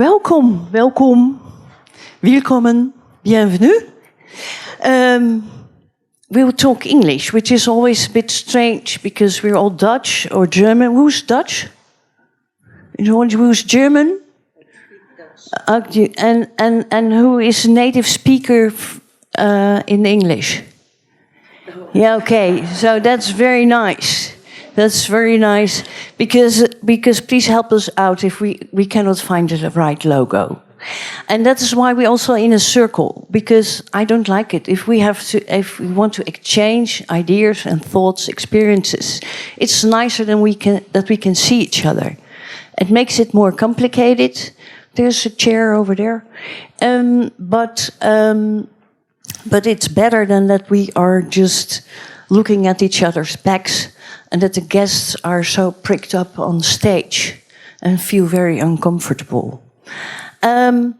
Welkom, willkommen, bienvenue. We will talk English, which is always a bit strange because we're all Dutch or German. Who's Dutch? Who's German? And who is a native speaker in English? Yeah, okay. So that's very nice. That's very nice because please help us out if we cannot find the right logo. And that is why we're also in a circle, because I don't like it. If we want to exchange ideas and thoughts, experiences, it's nicer than that we can see each other. It makes it more complicated. There's a chair over there, but it's better than that we are just looking at each other's backs and that the guests are so pricked up on stage and feel very uncomfortable. The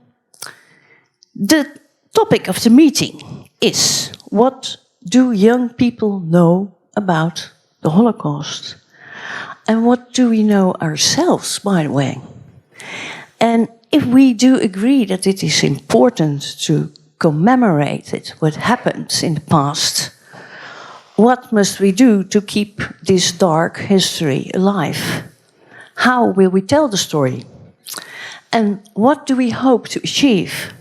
topic of the meeting is: what do young people know about the Holocaust? And what do we know ourselves, by the way? And if we do agree that it is important to commemorate it, what happened in the past, what must we do to keep this dark history alive? How will we tell the story? And what do we hope to achieve?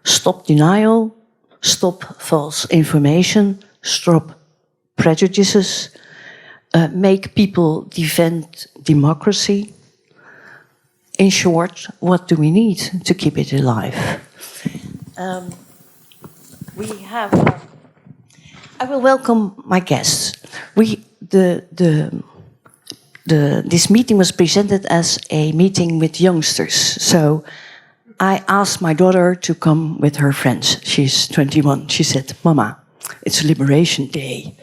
Stop denial, stop false information, stop prejudices, make people defend democracy. In short, what do we need to keep it alive? I will welcome my guests. This meeting was presented as a meeting with youngsters. So I asked my daughter to come with her friends. She's 21. She said, "Mama, it's Liberation Day.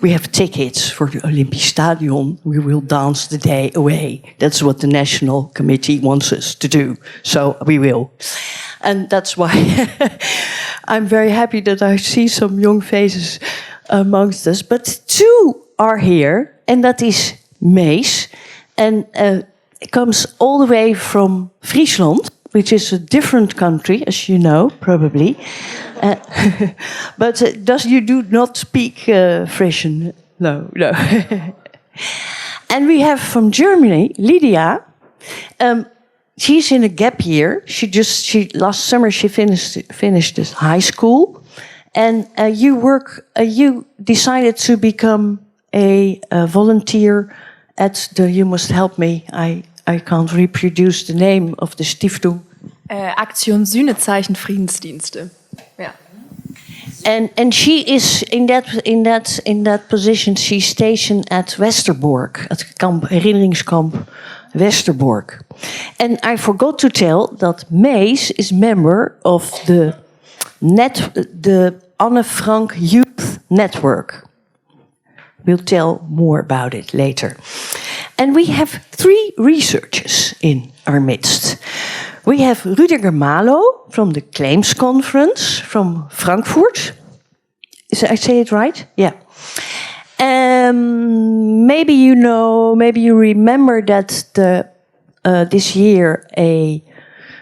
We have tickets for the Olympisch Stadion. We will dance the day away. That's what the National Committee wants us to do. So we will." And that's why I'm very happy that I see some young faces amongst us. But two are here, and that is Mees. And it comes all the way from Friesland, which is a different country, as you know, probably. But you do not speak Frisian? No. And we have from Germany, Lydia. She's in a gap year. Last summer she finished this high school, and you decided to become a volunteer at the. You must help me. I can't reproduce the name of the Stichting. Aktion, Sühnezeichen, Friedensdienste. Yeah. And she is in that position. She's stationed at Westerbork, at herinneringskamp Westerbork. And I forgot to tell that Mees is member of the Anne Frank Youth Network. We'll tell more about it later. And we have three researchers in our midst. We have Rüdiger Mahlo from the Claims Conference from Frankfurt. I say it right? Yeah. Maybe you remember that this year a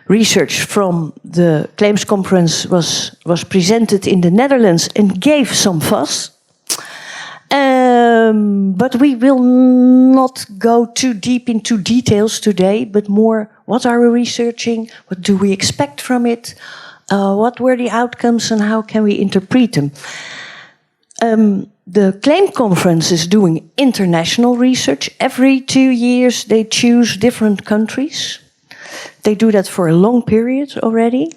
research from the Claims Conference was presented in the Netherlands and gave some fuss. But we will not go too deep into details today, but more what are we researching, what do we expect from it, what were the outcomes and how can we interpret them. The Claim Conference is doing international research. Every 2 years they choose different countries. They do that for a long period already.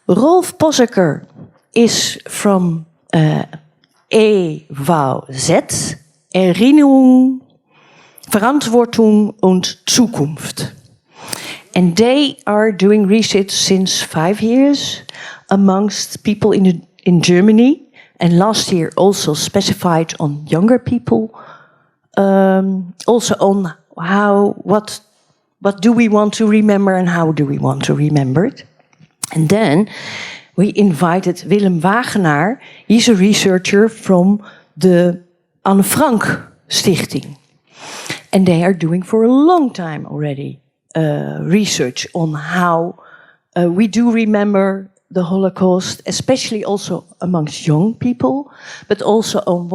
Rolf Possekel is from EVZ, Erinnerung, Verantwortung und Zukunft. And they are doing research since 5 years amongst people in Germany. And last year also specified on younger people. Also on what do we want to remember and how do we want to remember it. And then we invited Willem Wagenaar. He's a researcher from the Anne Frank Stichting. And they are doing for a long time already research on how we do remember the Holocaust, especially also amongst young people, but also on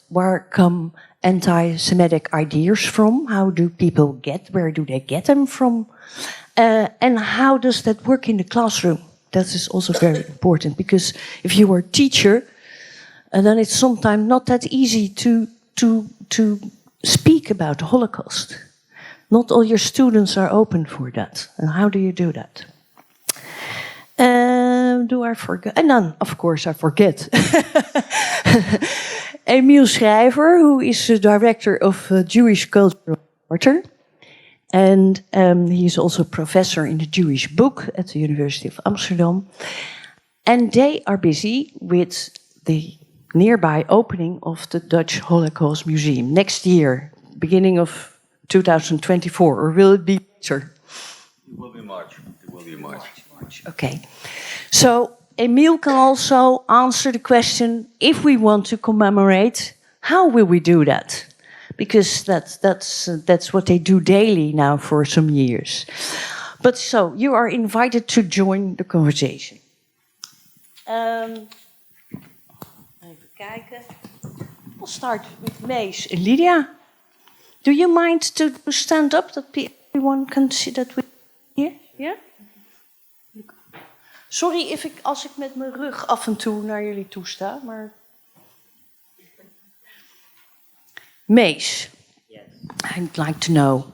where come anti-Semitic ideas from? How do people where do they get them from? And how does that work in the classroom? That is also very important, because if you are a teacher, then it's sometimes not that easy to speak about the Holocaust. Not all your students are open for that. And how do you do that? Do I forget? And then, of course, I forget. Emile Schrijver, who is the director of Jewish Cultural Quarter. And he is also a professor in the Jewish book at the University of Amsterdam. And they are busy with the nearby opening of the Dutch Holocaust Museum next year, beginning of 2024, or will it be later? It will be March. It will be March. Okay. So Emile can also answer the question, if we want to commemorate, how will we do that? Because that's what they do daily now for some years. But so, you are invited to join the conversation. Even kijken. We'll start with Mees and Lydia. Do you mind to stand up, that everyone can see that we here? Yeah? Sorry als ik met mijn rug af en toe naar jullie toe sta, maar... Mees, yes. I'd like to know,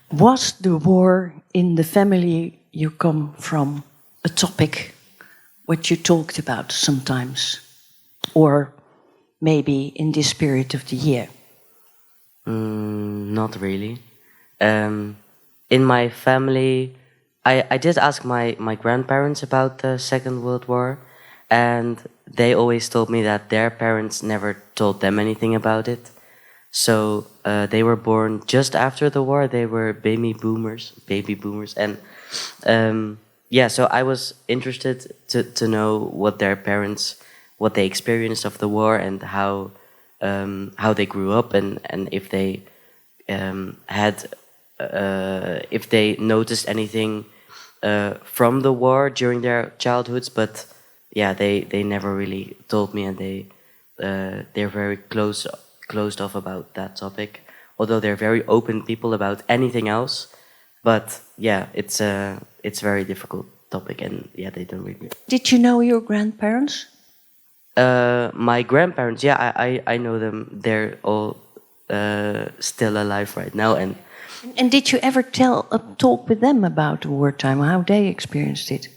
was the war in the family you come from a topic what you talked about sometimes? Or maybe in this period of the year? Not really. In my family, I did ask my grandparents about the Second World War, and they always told me that their parents never told them anything about it. So they were born just after the war. They were baby boomers, and so I was interested to know what their parents, what they experienced of the war, and how they grew up, and if they if they noticed anything from the war during their childhoods. But yeah, they never really told me, and they're very closed off about that topic, although they're very open people about anything else. But yeah, it's a very difficult topic, and yeah, they don't really. Did you know your grandparents? My grandparents, yeah, I know them. They're all still alive right now, and did you ever talk with them about the wartime, how they experienced it?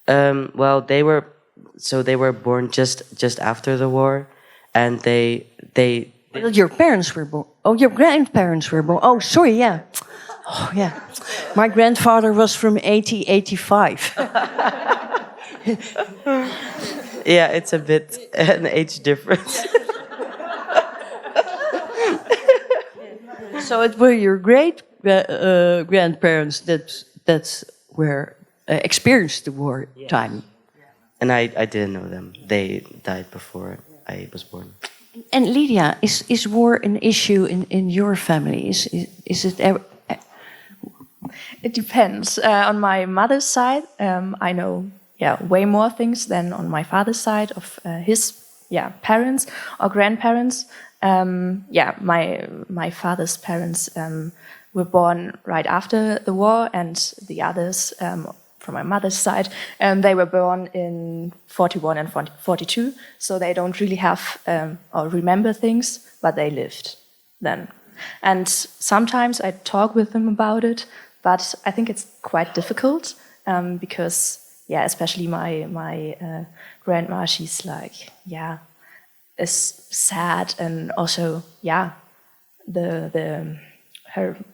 Well, they were born just after the war, and they. Well, your parents were born. Oh, your grandparents were born. Oh, sorry, yeah. Oh, yeah. My grandfather was from 1885. Yeah, it's a bit an age difference. So it were your great grandparents that were experienced the war time. And I didn't know them. They died before I was born. And Lydia, is war an issue in your family? Is it ever? It depends. On my mother's side, I know way more things than on my father's side of his parents or grandparents. My father's parents were born right after the war, and the others from my mother's side, they were born in 41 and 42, so they don't really have or remember things, but they lived then. And sometimes I talk with them about it, but I think it's quite difficult because, especially my grandma, she's like, is sad, and also,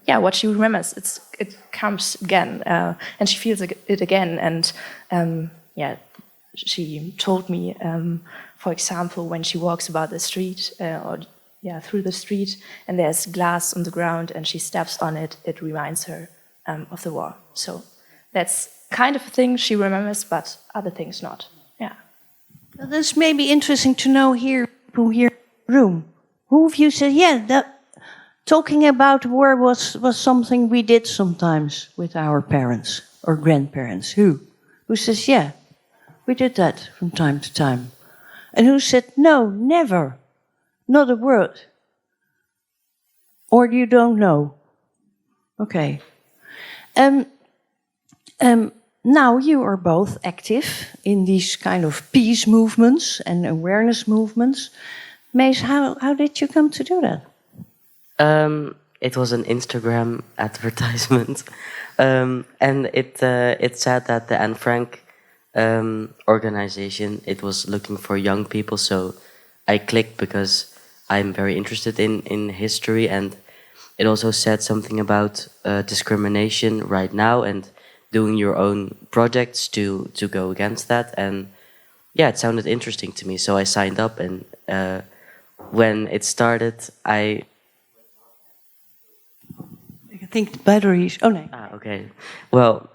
what she remembers, it comes again, and she feels it again. And she told me, for example, when she walks about the street through the street, and there's glass on the ground, and she steps on it, it reminds her of the war. So that's kind of a thing she remembers, but other things not. Yeah. Well, that's maybe interesting to know here, people here in the room. Who of you said, talking about war was something we did sometimes with our parents or grandparents. Who says, yeah, we did that from time to time? And who said, no, never, not a word? Or you don't know? Okay. Now you are both active in these kind of peace movements and awareness movements. Mees, how did you come to do that? It was an Instagram advertisement, and it said that the Anne Frank organization, it was looking for young people. So I clicked because I'm very interested in history, and it also said something about discrimination right now and doing your own projects to go against that. And yeah, it sounded interesting to me, so I signed up. And when it started, I think the batteries. Oh no. Okay. Well,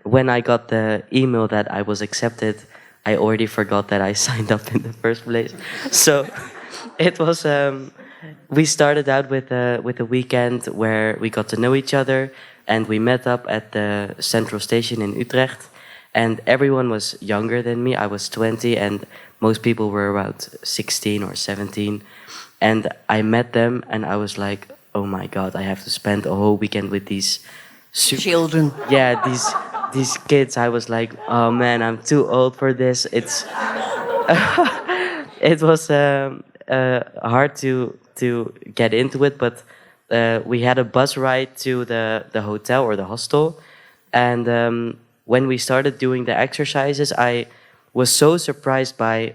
when I got the email that I was accepted, I already forgot that I signed up in the first place. So it was. We started out with a weekend where we got to know each other, and we met up at the central station in Utrecht. And everyone was younger than me. I was 20, and most people were about 16 or 17. And I met them, and I was like, oh my God, I have to spend a whole weekend with these children. Yeah, these kids. I was like, oh man, I'm too old for this. It's it was hard to get into it, but we had a bus ride to the hotel or the hostel, and when we started doing the exercises, I was so surprised by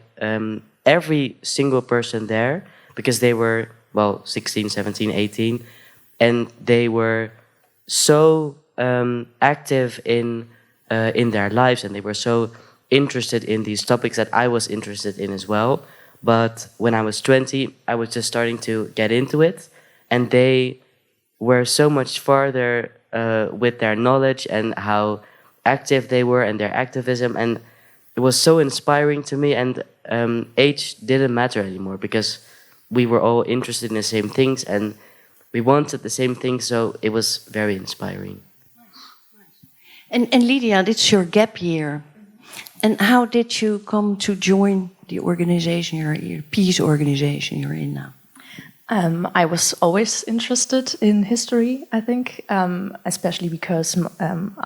every single person there, because they were, well, 16, 17, 18, and they were so active in their lives, and they were so interested in these topics that I was interested in as well. But when I was 20, I was just starting to get into it, and they were so much farther with their knowledge and how active they were and their activism, and it was so inspiring to me. And age didn't matter anymore, because we were all interested in the same things and we wanted the same things, so it was very inspiring. And Lydia, it's your gap year. And how did you come to join the organization, your peace organization you're in now? I was always interested in history, I think, especially because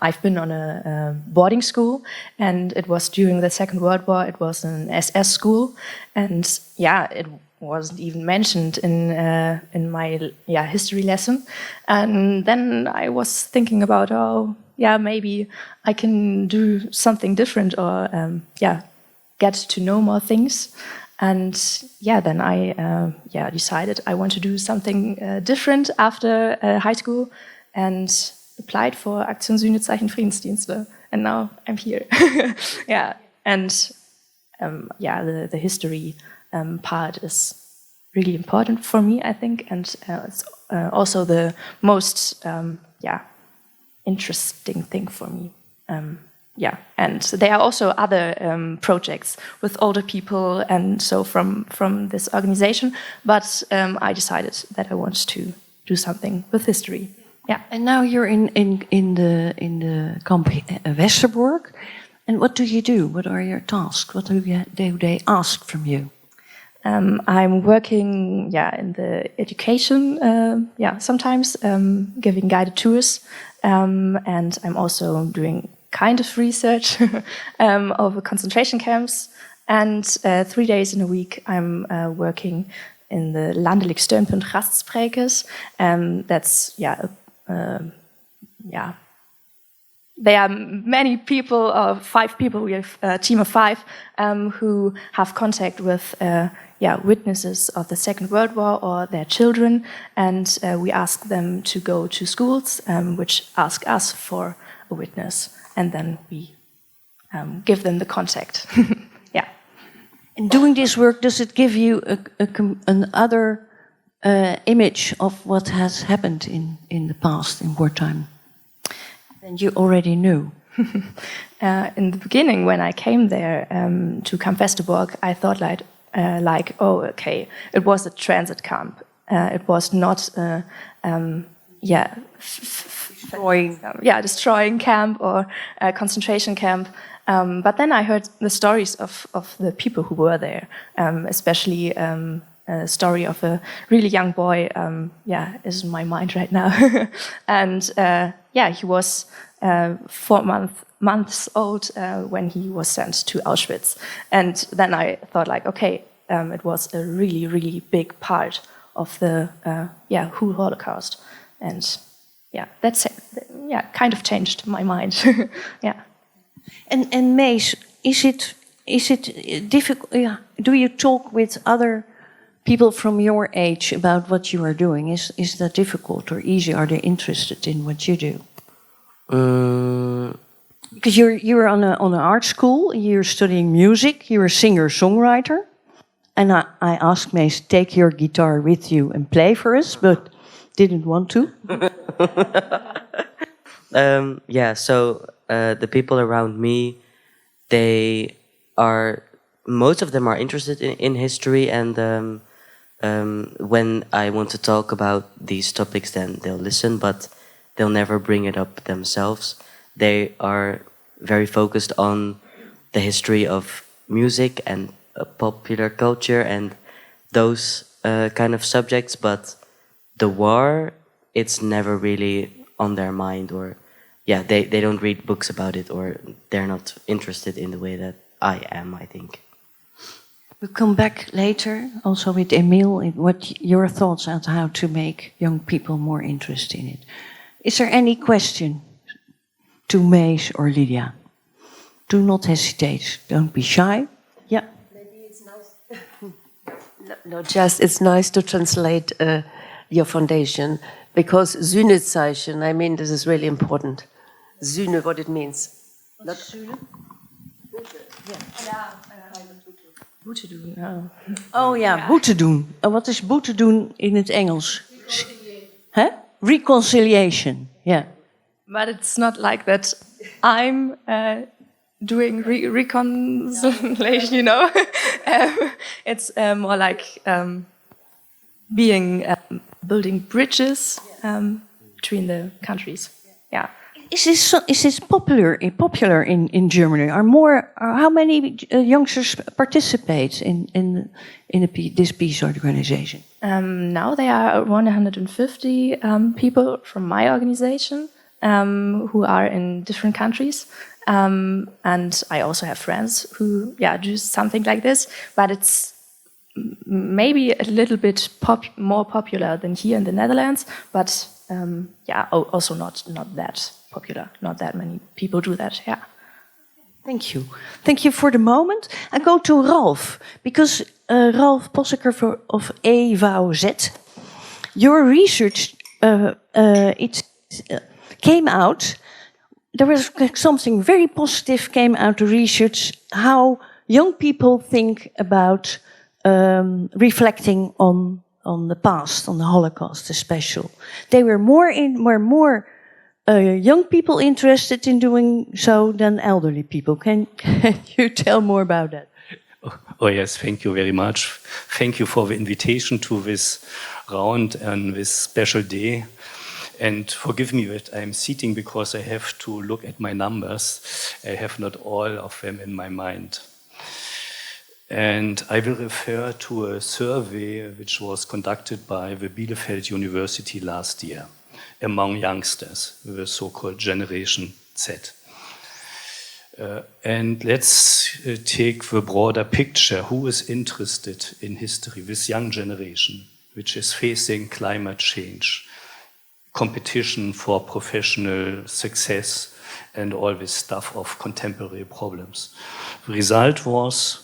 I've been on a boarding school, and it was during the Second World War. It was an SS school, and yeah, it wasn't even mentioned in my history lesson. And then I was thinking about, maybe I can do something different, or get to know more things. And then I decided I want to do something different after high school, and applied for Aktion, Sühnezeichen, Friedensdienste, and now I'm here. The history part is really important for me, I think, and it's also the most interesting thing for me. And there are also other projects with older people, and so from this organization. But I decided that I want to do something with history. Yeah. And now you're in the camp Westerbork. And what do you do? What are your tasks? What do they ask from you? I'm working, in the education. Sometimes giving guided tours, and I'm also doing kind of research over concentration camps. And 3 days in a week, I'm working in the Landelijk Steunpunt Gastsprekers. That's there are many people, 5 people. We have a team of 5 who have contact with witnesses of the Second World War or their children, and we ask them to go to schools which ask us for a witness, and then we give them the contact. In doing this work, does it give you another image of what has happened in the past, in wartime, than you already knew? In the beginning, when I came there to Camp Westerbork, I thought it was a transit camp. it was not, destroying camp or a concentration camp. But then I heard the stories of the people who were there, especially a story of a really young boy, is in my mind right now. And he was 4 months old when he was sent to Auschwitz. And then I thought like, okay, it was a really, really big part of the whole Holocaust. And that's it. Kind of changed my mind. Yeah. And Mees, is it difficult? Yeah. Do you talk with other people from your age about what you are doing? Is that difficult or easy? Are they interested in what you do? Because you're on an art school. You're studying music. You're a singer-songwriter. And I asked Mees, take your guitar with you and play for us, but didn't want to. So the people around me, most of them are interested in history, and when I want to talk about these topics, then they'll listen, but they'll never bring it up themselves. They are very focused on the history of music and popular culture and those kind of subjects, but the war, it's never really on their mind, or they don't read books about it, or they're not interested in the way that I am, I think. We'll come back later, also with Emile, what your thoughts on how to make young people more interested in it. Is there any question to Mees or Lydia? Do not hesitate. Don't be shy. Yeah. Maybe it's nice. It's nice to translate your foundation, because Sühnezeichen, I mean, this is really important. Sühne, what it means. Not Sühne? Boete doen. Oh ja, boete doen. En wat is boete doen in het Engels? Hè? Reconciliation, yeah. But it's not like that I'm doing reconciliation, you know. It's more like building bridges between the countries. Yeah. Is this popular in Germany? How many youngsters participate in this peace organization? Now there are 150 people from my organization who are in different countries. And I also have friends who do something like this, but it's maybe a little bit more popular than here in the Netherlands, but also not that popular. Not that many people do that. Yeah. Thank you. Thank you for the moment. I go to Ralf, because Ralf Possekel of EVZ, your research came out. There was something very positive came out of research, how young people think about reflecting on the past, on the Holocaust especially. They were more young people interested in doing so than elderly people. Can you tell more about that? Oh yes, thank you very much. Thank you for the invitation to this round and this special day. And forgive me that I'm sitting because I have to look at my numbers. I have not all of them in my mind. And I will refer to a survey which was conducted by the Bielefeld University last year among youngsters, the so-called Generation Z. And let's take the broader picture. Who is interested in history? This young generation, which is facing climate change, competition for professional success, and all this stuff of contemporary problems. The result was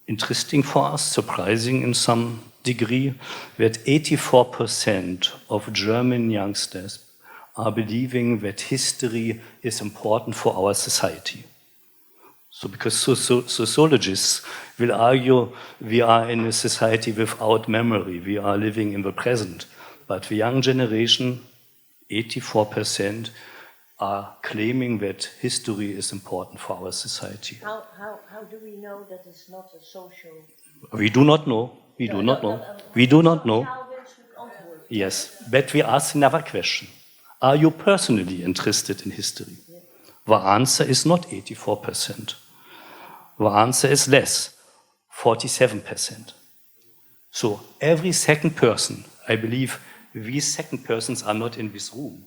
interesting for us, surprising in some degree, that 84% of German youngsters are believing that history is important for our society. So because sociologists will argue we are in a society without memory, we are living in the present. But the young generation, 84%, are claiming that history is important for our society. How do we know that it's not a social... We do not know. We do not know. We do not know. Yes, but we ask another question. Are you personally interested in history? The answer is not 84%. The answer is less, 47%. So every second person, I believe these second persons are not in this room,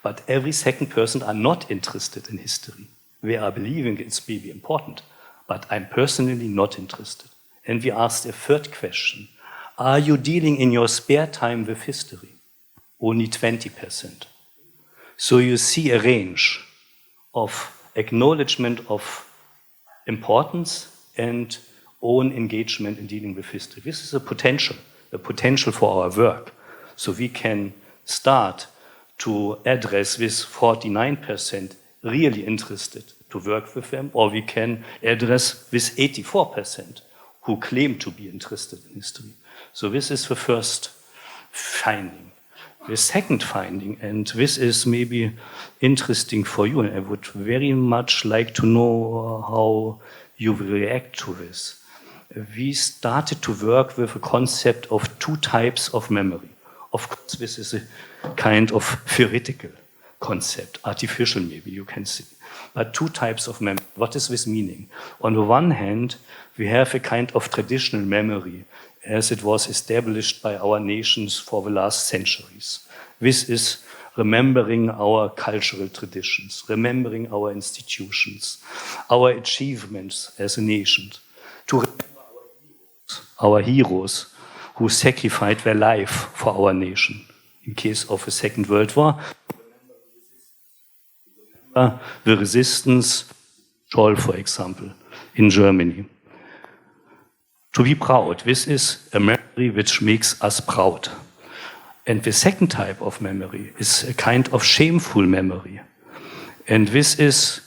but every second person are not interested in history. They are believing it's maybe important, but I'm personally not interested. And we asked a third question. Are you dealing in your spare time with history? Only 20%. So you see a range of acknowledgement of importance and own engagement in dealing with history. This is a potential for our work. So we can start to address this 49% really interested to work with them, or we can address this 84% who claim to be interested in history. So this is the first finding. The second finding, and this is maybe interesting for you, and I would very much like to know how you will react to this. We started to work with a concept of two types of memory. Of course, this is a kind of theoretical concept, artificial maybe, you can see. But two types of memory. What is this meaning? On the one hand, we have a kind of traditional memory as it was established by our nations for the last centuries. This is remembering our cultural traditions, remembering our institutions, our achievements as a nation, to remember our heroes who sacrificed their life for our nation. In case of the Second World War, remember the resistance, Scholl, for example, in Germany. To be proud, this is a memory which makes us proud. And the second type of memory is a kind of shameful memory. And this is,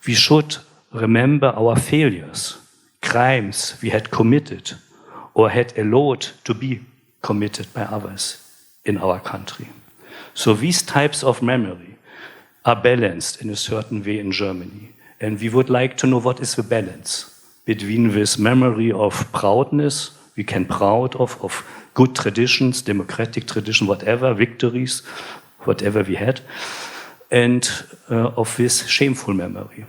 we should remember our failures, crimes we had committed or had allowed to be committed by others in our country. So these types of memory are balanced in a certain way in Germany. And we would like to know what is the balance between this memory of proudness, we can proud of good traditions, democratic tradition, whatever, victories, whatever we had, and of this shameful memory.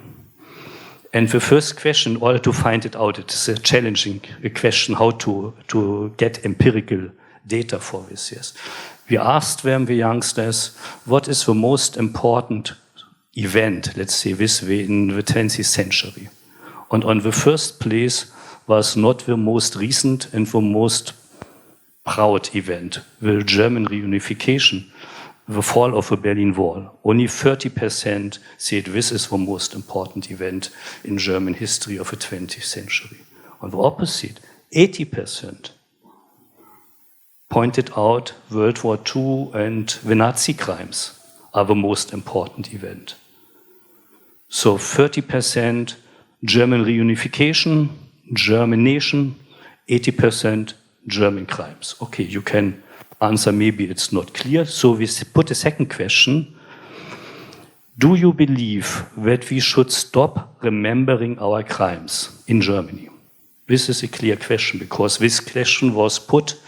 And the first question, in order to find it out, it is a challenging question how to get empirical data for this, yes. We asked them, the youngsters, what is the most important event, let's say this way, in the 20th century? And on the first place was not the most recent and the most proud event, the German reunification, the fall of the Berlin Wall. Only 30% said this is the most important event in German history of the 20th century. On the opposite, 80% pointed out World War II and the Nazi crimes are the most important event. So 30% German reunification, German nation, 80% German crimes. Okay, you can answer maybe it's not clear. So we put a second question. Do you believe that we should stop remembering our crimes in Germany? This is a clear question because this question was put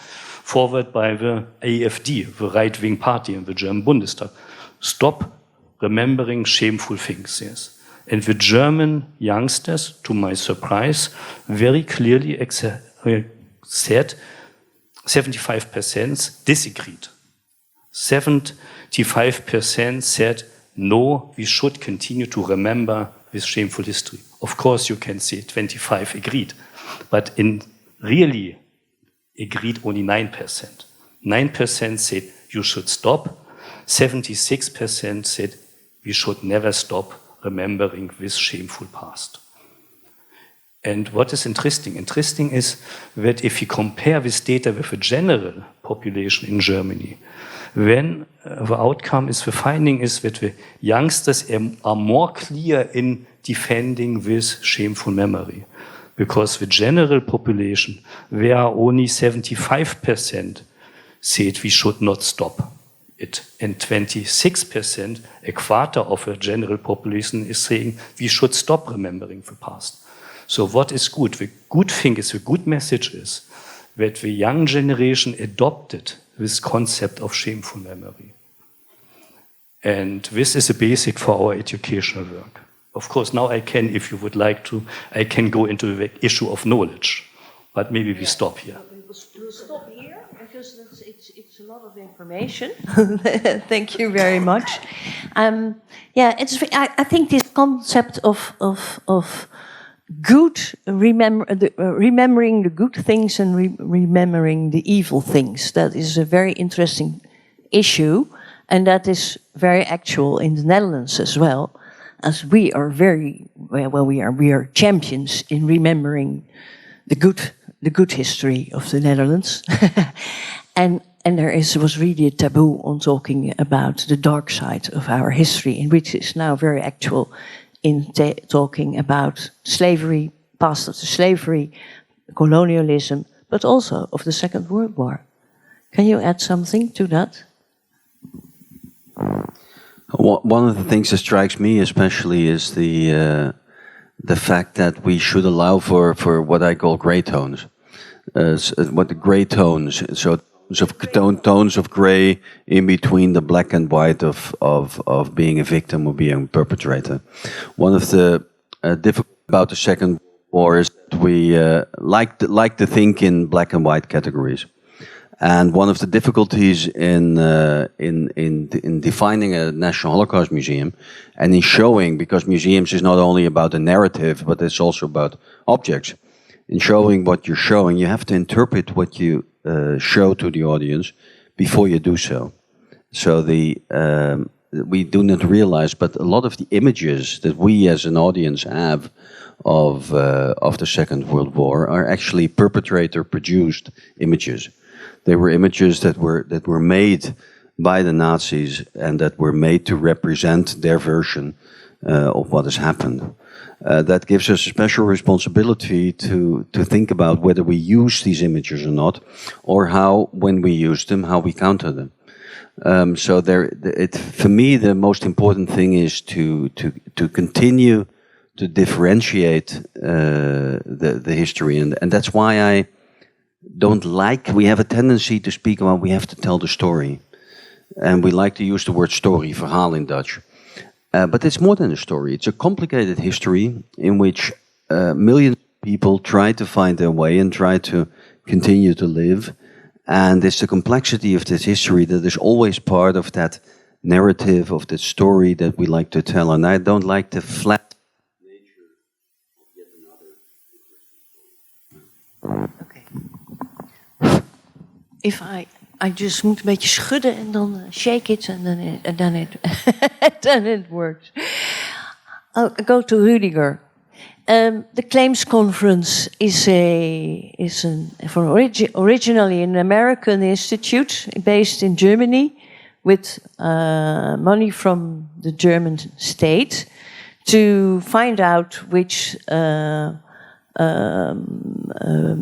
forward by the AfD, the right-wing party in the German Bundestag. Stop remembering shameful things, yes. And the German youngsters, to my surprise, very clearly said 75% disagreed. 75% said, no, we should continue to remember this shameful history. Of course, you can say 25 agreed, but in really agreed only 9%. 9% said you should stop. 76% said we should never stop remembering this shameful past. And what is interesting? Interesting is that if you compare this data with the general population in Germany, then the outcome is, the finding is that the youngsters are more clear in defending this shameful memory. Because the general population, where only 75% said we should not stop it. And 26%, a quarter of the general population, is saying we should stop remembering the past. So what is good? The good thing is, the good message is, that the young generation adopted this concept of shameful memory. And this is a basic for our educational work. Of course, now I can, if you would like to, I can go into the issue of knowledge, but maybe we stop here. We'll stop here because it's a lot of information. Thank you very much. I think this concept of good remembering the good things and remembering the evil things, that is a very interesting issue, and that is very actual in the Netherlands as well, as we are we are champions in remembering the good history of the Netherlands. and there was really a taboo on talking about the dark side of our history, in which is now very actual in talking about slavery, past of the slavery, colonialism, but also of the Second World War. Can you add something to that? One of the things that strikes me especially is the fact that we should allow for what I call grey tones. What the grey tones, so tones of grey in between the black and white of being a victim or being a perpetrator. One of the difficult about the Second War is that we like to think in black and white categories. And one of the difficulties in defining a National Holocaust Museum and in showing, because museums is not only about the narrative, but it's also about objects. In showing what you're showing, you have to interpret what you show to the audience before you do so. So we do not realize, but a lot of the images that we as an audience have of the Second World War are actually perpetrator-produced images. They were images that were made by the Nazis and that were made to represent their version of what has happened. That gives us a special responsibility to think about whether we use these images or not, or how, when we use them, how we counter them. For me, the most important thing is to continue to differentiate the history, and that's why I don't like. We have a tendency to speak about we have to tell the story, and we like to use the word story, verhaal in Dutch. But it's more than a story. It's a complicated history in which millions of people try to find their way and try to continue to live. And it's the complexity of this history that is always part of that narrative, of that story that we like to tell. And I don't like the flat nature of yet another. Okay. If I just moet een beetje schudden en dan shake it and then it works. I'll go to Rüdiger. The Claims Conference is originally an American institute based in Germany with money from the German state to find out which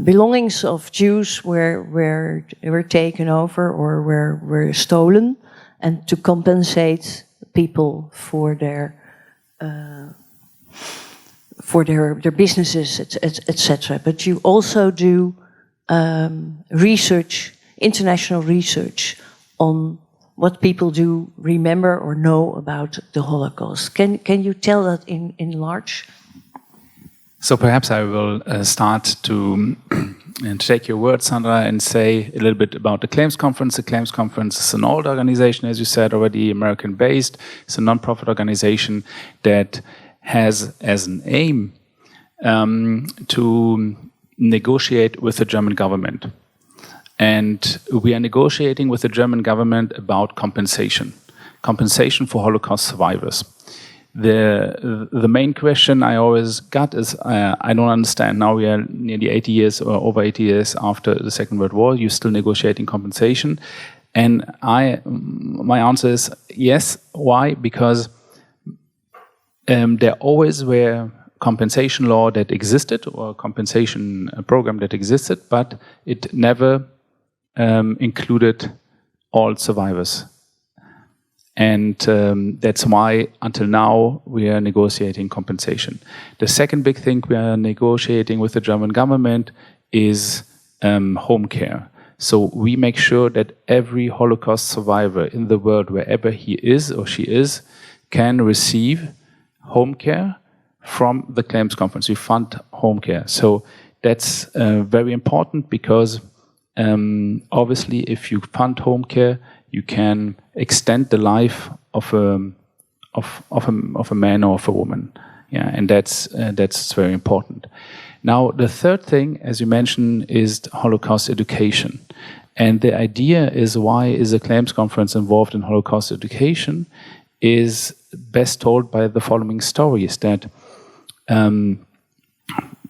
belongings of Jews were taken over or were stolen, and to compensate people for their businesses, etc. But you also do research, international research on what people do remember or know about the Holocaust. Can you tell that in large? So perhaps I will start to take your words, Sandra, and say a little bit about the Claims Conference. The Claims Conference is an old organization, as you said, already American-based. It's a non-profit organization that has as an aim to negotiate with the German government. And we are negotiating with the German government about compensation for Holocaust survivors. The main question I always got is, I don't understand. Now we are nearly 80 years or over 80 years after the Second World War. You're still negotiating compensation, and my answer is yes. Why? Because there always were compensation law that existed or compensation program that existed, but it never included all survivors. And that's why, until now, we are negotiating compensation. The second big thing we are negotiating with the German government is home care. So we make sure that every Holocaust survivor in the world, wherever he is or she is, can receive home care from the claims conference. We fund home care. So that's very important because obviously if you fund home care, you can extend the life of a man or of a woman. Yeah, and that's very important. Now, the third thing, as you mentioned, is Holocaust education. And the idea is, why is a claims conference involved in Holocaust education, is best told by the following stories that 10,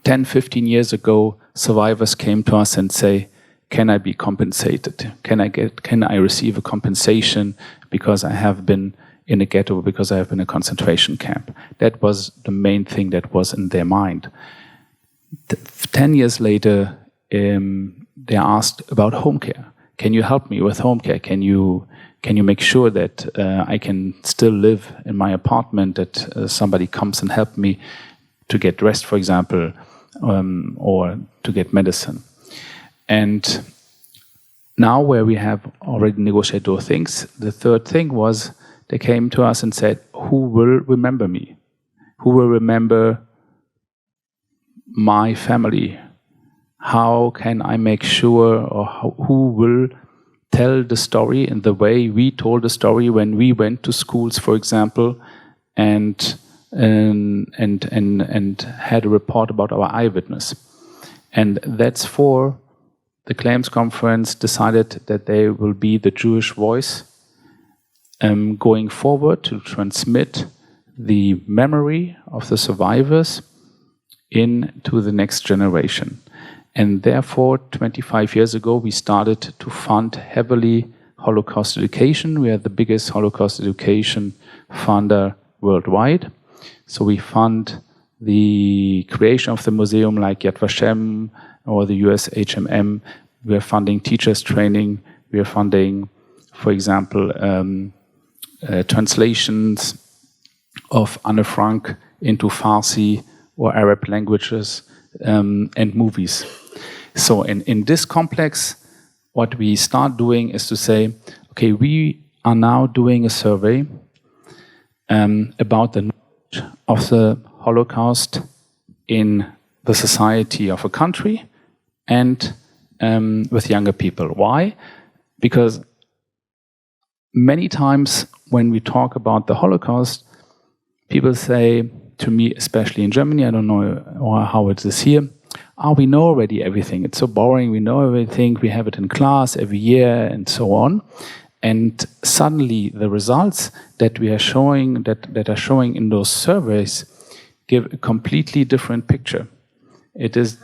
15 years ago, survivors came to us and say, can I be compensated? Can I receive a compensation because I have been in a ghetto, because I have been in a concentration camp? That was the main thing that was in their mind. 10 years later, they asked about home care. Can you help me with home care? Can you make sure that I can still live in my apartment, that somebody comes and help me to get dressed, for example, or to get medicine? And now, where we have already negotiated those things, the third thing was they came to us and said, who will remember me? Who will remember my family? How can I make sure, or who will tell the story in the way we told the story when we went to schools, for example, and had a report about our eyewitness? And that's for the claims conference decided that they will be the Jewish voice going forward to transmit the memory of the survivors into the next generation. And therefore, 25 years ago, we started to fund heavily Holocaust education. We are the biggest Holocaust education funder worldwide. So we fund the creation of the museum like Yad Vashem or the US HMM. We are funding teachers training. We are funding, for example, translations of Anne Frank into Farsi or Arab languages, and movies. So in this complex, what we start doing is to say, okay, we are now doing a survey about the knowledge of the Holocaust in the society of a country and with younger people. Why? Because many times when we talk about the Holocaust, people say to me, especially in Germany, I don't know how it is here, we know already everything. It's so boring. We know everything. We have it in class every year and so on. And suddenly the results that we are showing, that are showing in those surveys, give a completely different picture. It is,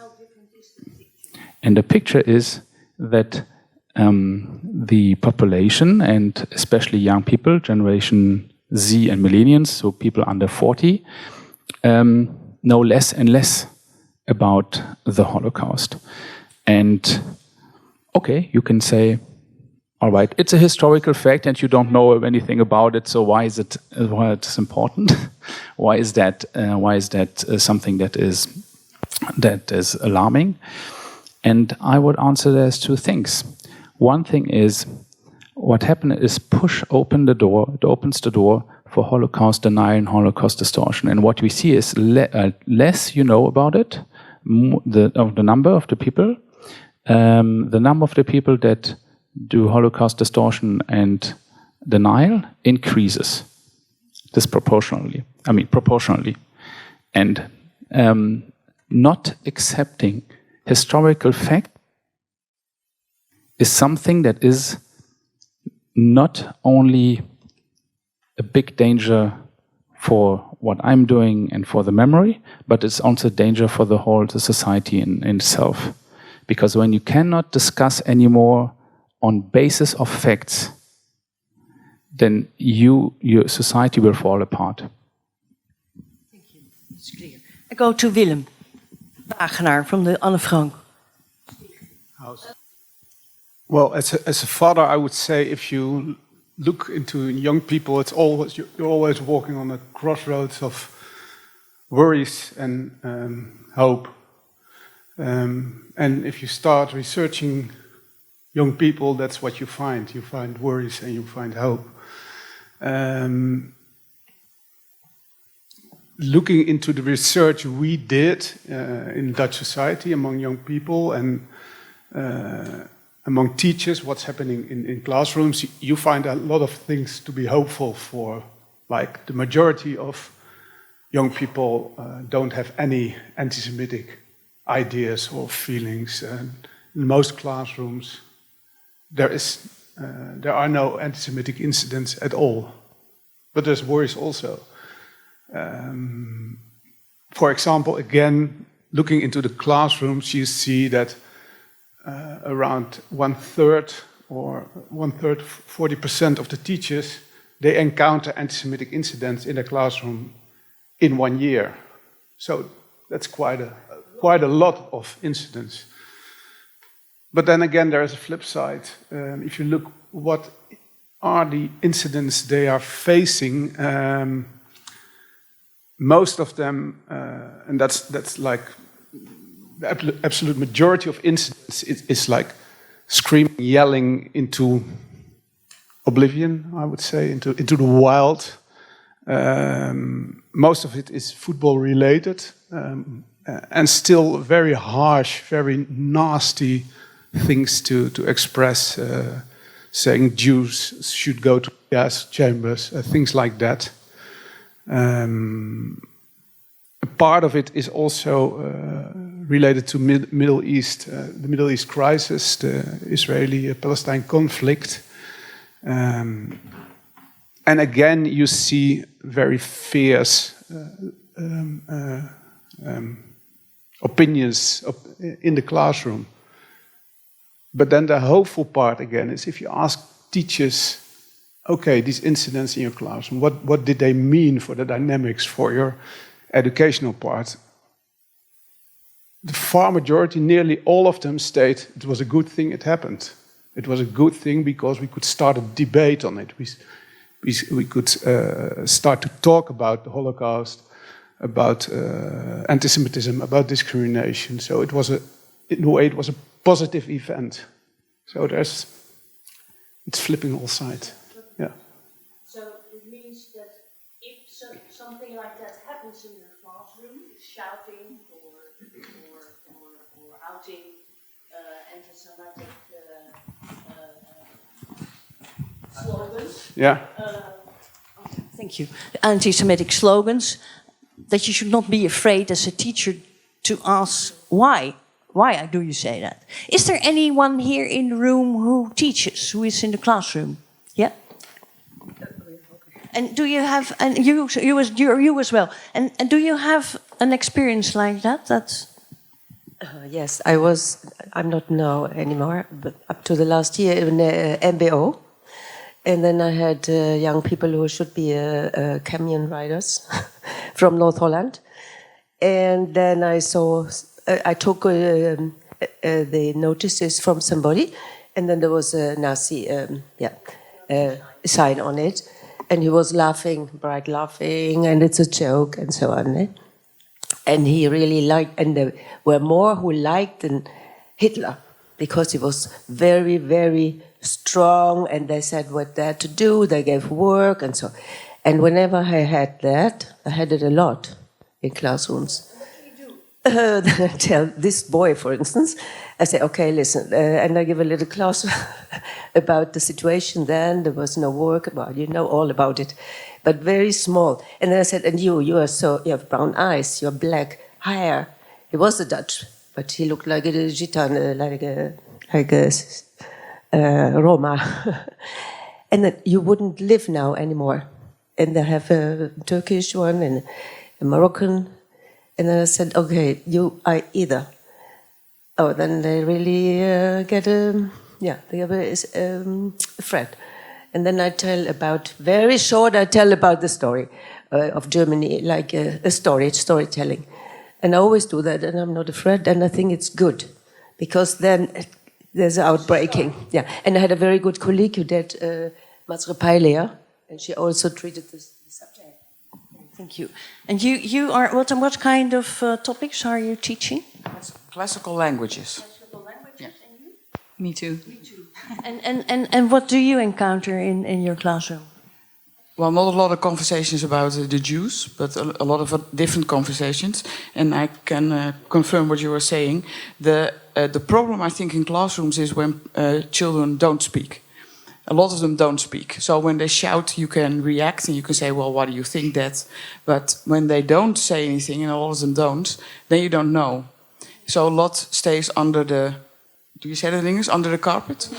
and the picture is that the population, and especially young people, Generation Z and millennials, so people under 40, know less and less about the Holocaust. And okay, you can say, all right, it's a historical fact and you don't know anything about it, so why is it important? Why is that something that is alarming? And I would answer there's two things. One thing is, what happened is it opens the door for Holocaust denial and Holocaust distortion. And what we see is less you know about it, the number of the people that do Holocaust distortion and denial increases proportionally. And not accepting historical fact is something that is not only a big danger for what I'm doing and for the memory, but it's also a danger for the whole society in itself. Because when you cannot discuss anymore on basis of facts, then your society will fall apart. Thank you. It's clear. I go to Willem, Wagenaar from the Anne Frank. Well, as a father, I would say if you look into young people, you're always walking on the crossroads of worries and hope. And if you start researching young people, that's what you find. You find worries and you find hope. Looking into the research we did in Dutch society among young people and among teachers, what's happening in classrooms, you find a lot of things to be hopeful for. Like the majority of young people don't have any anti-Semitic ideas or feelings. In most classrooms, there are no anti-Semitic incidents at all. But there's worries also. For example, again, looking into the classrooms, you see that around 1/3 or 40% of the teachers, they encounter anti-Semitic incidents in their classroom in 1 year. So that's quite a lot of incidents. But then again, there is a flip side. If you look what are the incidents they are facing, most of them, and that's like the absolute majority of incidents is like screaming, yelling into oblivion, I would say, into the wild. Most of it is football related, and still very harsh, very nasty things to express, saying Jews should go to gas chambers, things like that. A part of it is also related to Middle East, the Middle East crisis, the Israeli-Palestine conflict. And again, you see very fierce opinions in the classroom. But then the hopeful part again is if you ask teachers, okay, these incidents in your classroom, what did they mean for the dynamics, for your educational part? The far majority, nearly all of them state it was a good thing it happened. It was a good thing because we could start a debate on it. We could start to talk about the Holocaust, about anti-Semitism, about discrimination. So it was in a way, it was a positive event. So it's flipping all sides. Yeah. So it means that if something like that happens in your classroom, shouting or outing anti-Semitic slogans. Yeah. Thank you. Anti-Semitic slogans, that you should not be afraid as a teacher to ask why. Why do you say that? Is there anyone here in the room who teaches, who is in the classroom? Yeah. And do you have, and you as well? And do you have an experience like that? Yes, I'm not now anymore, but up to the last year in MBO. And then I had young people who should be camion riders from North Holland. And then I took the notices from somebody, and then there was a Nazi sign on it. And he was laughing, bright laughing, and it's a joke, and so on. Eh? And he really liked, and there were more who liked than Hitler, because he was very, very strong, and they said what they had to do, they gave work, and so. And whenever I had that, I had it a lot in classrooms. Then I tell this boy, for instance, I say, okay, listen, and I give a little class about the situation then. There was no work about, all about it, but very small. And then I said, and you have brown eyes, you're black hair. He was a Dutch, but he looked like a Gitan, like a Roma. And then you wouldn't live now anymore. And they have a Turkish one and a Moroccan. And then I said, okay, you are either. Oh, then they really get they have a friend. And then I tell about, very short, I tell about the story of Germany, like a storytelling. And I always do that, and I'm not afraid, and I think it's good, because then there's outbreaking. Yeah, and I had a very good colleague who did Maatschappijleer, and she also treated this subject. Thank you. And you are what kind of topics are you teaching? Classical languages. Classical languages, Yeah. and you? Me too. Me too. And what do you encounter in your classroom? Well, not a lot of conversations about the Jews, but a lot of different conversations. And I can confirm what you were saying. The problem, I think, in classrooms is when children don't speak. A lot of them don't speak. So when they shout, you can react and you can say, well, why do you think that? But when they don't say anything, and a lot of them don't, then you don't know. So a lot stays under the, do you say that in English? Under the carpet?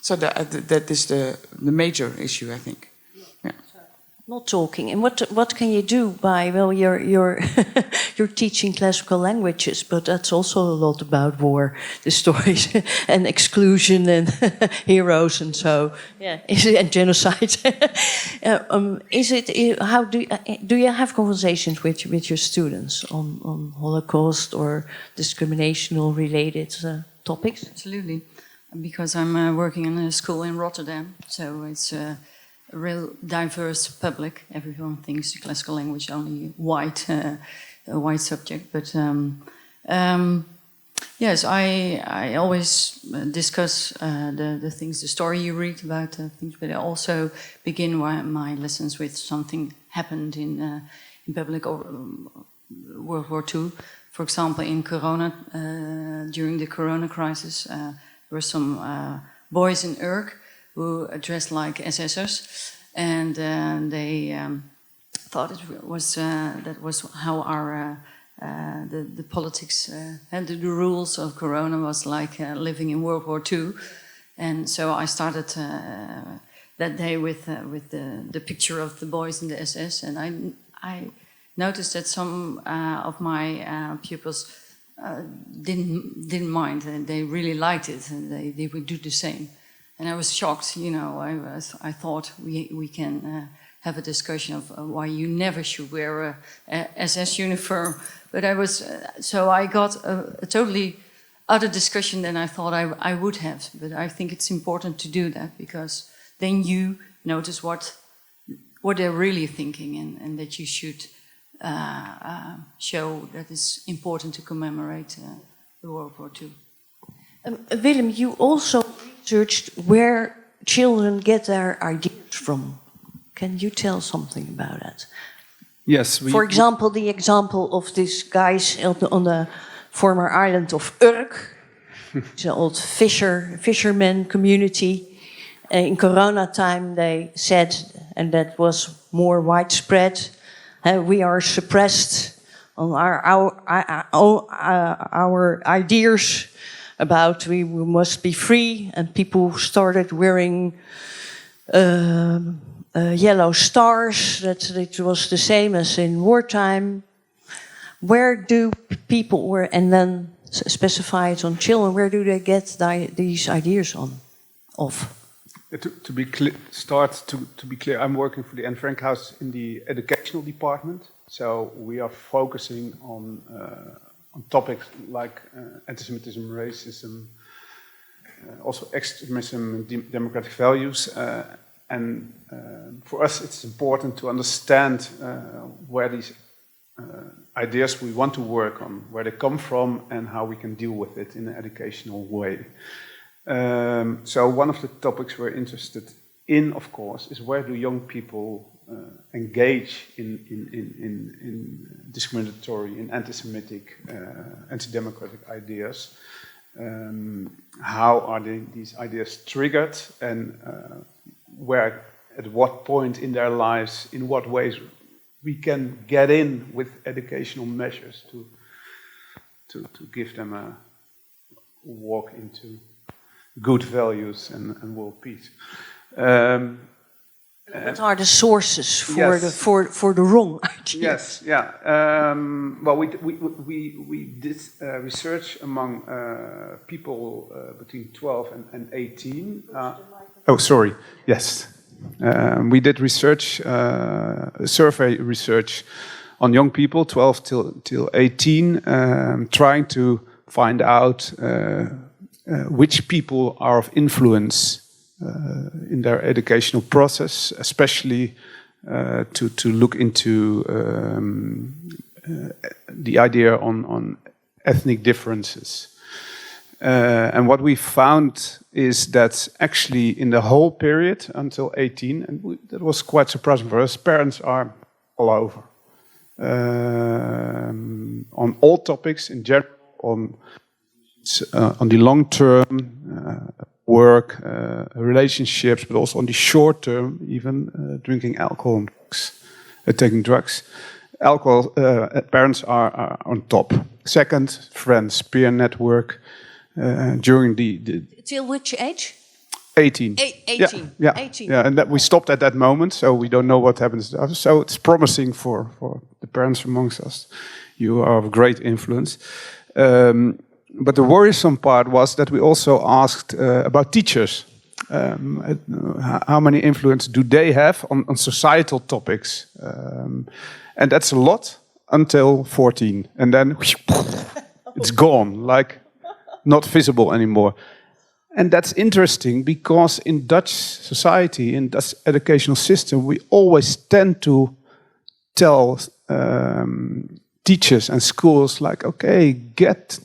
So that is the major issue, I think. Yeah. Not talking. And what can you do by, well, you're teaching classical languages, but that's also a lot about war, the stories, and exclusion, and heroes, and so, yeah, and genocide. How do you have conversations with your students on Holocaust or discriminational related topics? Absolutely, because I'm working in a school in Rotterdam, so it's a real diverse public. Everyone thinks the classical language only white, a white subject, but yes, I always discuss the things, the story you read about things, but I also begin my lessons with something happened in public or World War II. For example, in Corona, during the Corona crisis, there were some boys in Urk who dressed like SS'ers, and they thought it was that was how our the politics and the rules of Corona was like living in World War II, and so I started that day with the picture of the boys in the SS, and I noticed that some of my pupils didn't mind, and they really liked it, and they would do the same. And I was shocked, you know. I thought we can have a discussion of why you never should wear a SS uniform. But I was so I got a totally other discussion than I thought I would have. But I think it's important to do that, because then you notice what they're really thinking, and that you should show that it's important to commemorate the World War II. Willem, you also researched where children get their ideas from. Can you tell something about that? Yes. For example, the example of these guys on the former island of Urk. It's an old fisherman community. In Corona time, they said, and that was more widespread, we are suppressed on our ideas about we must be free, and people started wearing yellow stars, that it was the same as in wartime. Where do people, and then specify it on children, where do they get these ideas of? To be clear, I'm working for the Anne Frank House in the educational department, so we are focusing on topics like anti-Semitism, racism, also extremism and democratic values. And for us, it's important to understand where these ideas we want to work on, where they come from, and how we can deal with it in an educational way. So one of the topics we're interested in, of course, is where do young people engage in discriminatory, in anti-Semitic, anti-democratic ideas. How are these ideas triggered, and where, at what point in their lives, in what ways we can get in with educational measures to give them a walk into good values and world peace. What are the sources for the wrong ideas? Yes, yeah. Well, we did research among people between 12 and 18. Oh, sorry. Yes, we did research, survey research on young people, 12 till 18, trying to find out which people are of influence in their educational process, especially to look into the idea on ethnic differences. And what we found is that actually in the whole period until 18, and that was quite surprising for us, parents are all over. On all topics in general, on the long term, work, relationships, but also on the short term, even drinking alcohol and drugs, taking drugs. Alcohol, parents are on top. Second, friends, peer network. During the Till which age? 18. 18. Yeah, 18. yeah, and that we stopped at that moment, so we don't know what happens after. So it's promising for the parents amongst us. You are of great influence. But the worrisome part was that we also asked about teachers. How many influence do they have on societal topics? And that's a lot until 14. And then it's gone, like not visible anymore. And that's interesting because in Dutch society, in Dutch educational system, we always tend to tell teachers and schools like, okay,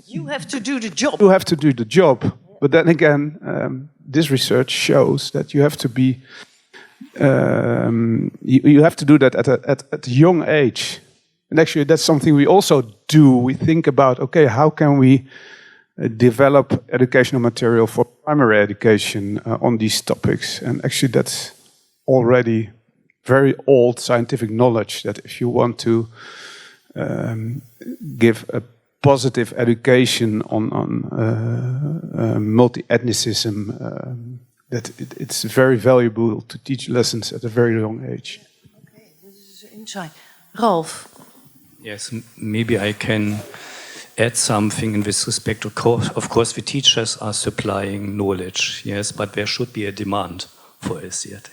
you have to do the job. You have to do the job. But then again, this research shows that you have to be, you have to do that at a young age. And actually, that's something we also do. We think about, okay, how can we develop educational material for primary education on these topics? And actually, that's already very old scientific knowledge that if you want to give a positive education on multi-ethnicism, that it's very valuable to teach lessons at a very young age. Okay, this is insight. Ralf. Yes, maybe I can add something in this respect. Of course, the teachers are supplying knowledge, yes, but there should be a demand for it yet.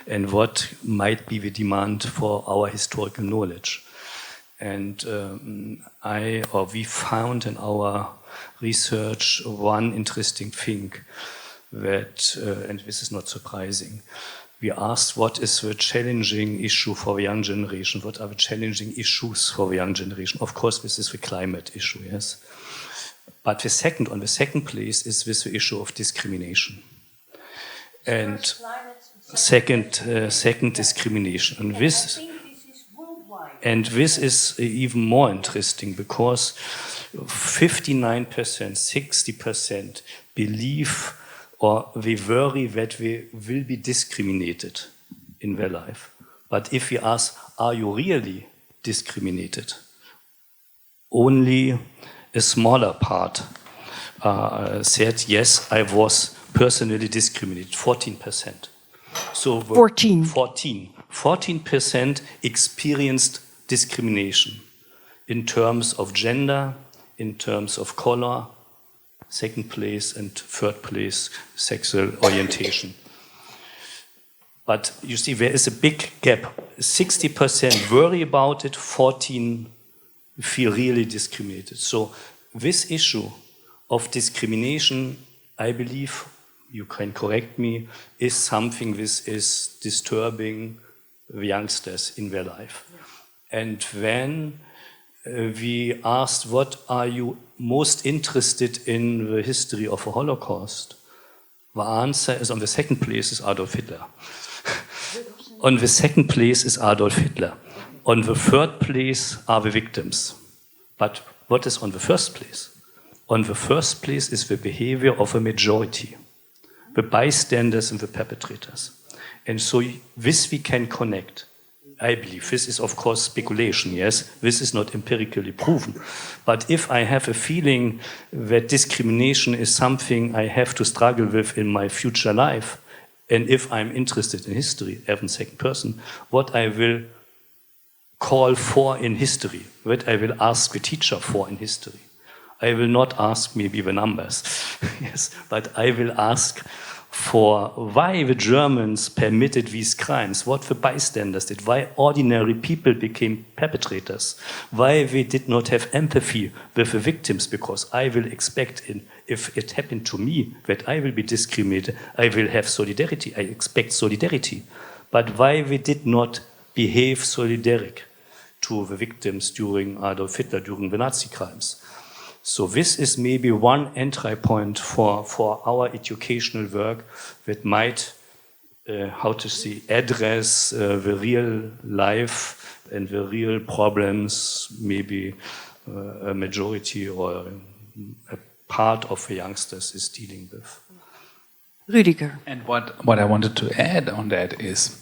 And what might be the demand for our historical knowledge? And we found in our research one interesting thing that, and this is not surprising, we asked what is the challenging issue for the young generation, what are the challenging issues for the young generation. Of course, this is the climate issue, yes. But on the second place is this the issue of discrimination. And second discrimination. And this is even more interesting because 59%, 60% believe or they worry that they will be discriminated in their life. But if we ask, are you really discriminated? Only a smaller part said, yes, I was personally discriminated, 14%. So 14% experienced discrimination in terms of gender, in terms of color, second place, and third place, sexual orientation. But you see, there is a big gap. 60% worry about it, 14% feel really discriminated. So this issue of discrimination, I believe, you can correct me, is something that is disturbing the youngsters in their life. And when we asked, what are you most interested in the history of the Holocaust? The answer is on the second place is Adolf Hitler. On the second place is Adolf Hitler. On the third place are the victims. But what is on the first place? On the first place is the behavior of a majority, the bystanders and the perpetrators. And so this we can connect. I believe this is, of course, speculation, yes? This is not empirically proven. But if I have a feeling that discrimination is something I have to struggle with in my future life, and if I'm interested in history, as a second person, what I will call for in history, what I will ask the teacher for in history. I will not ask maybe the numbers, yes, but I will ask for why the Germans permitted these crimes, what the bystanders did, why ordinary people became perpetrators, why they did not have empathy with the victims, because I will expect, if it happened to me, that I will be discriminated, I will have solidarity, I expect solidarity. But why they did not behave solidaric to the victims during Adolf Hitler, during the Nazi crimes. So this is maybe one entry point for our educational work that might, address the real life and the real problems maybe a majority or a part of the youngsters is dealing with. Rüdiger. And what I wanted to add on that is,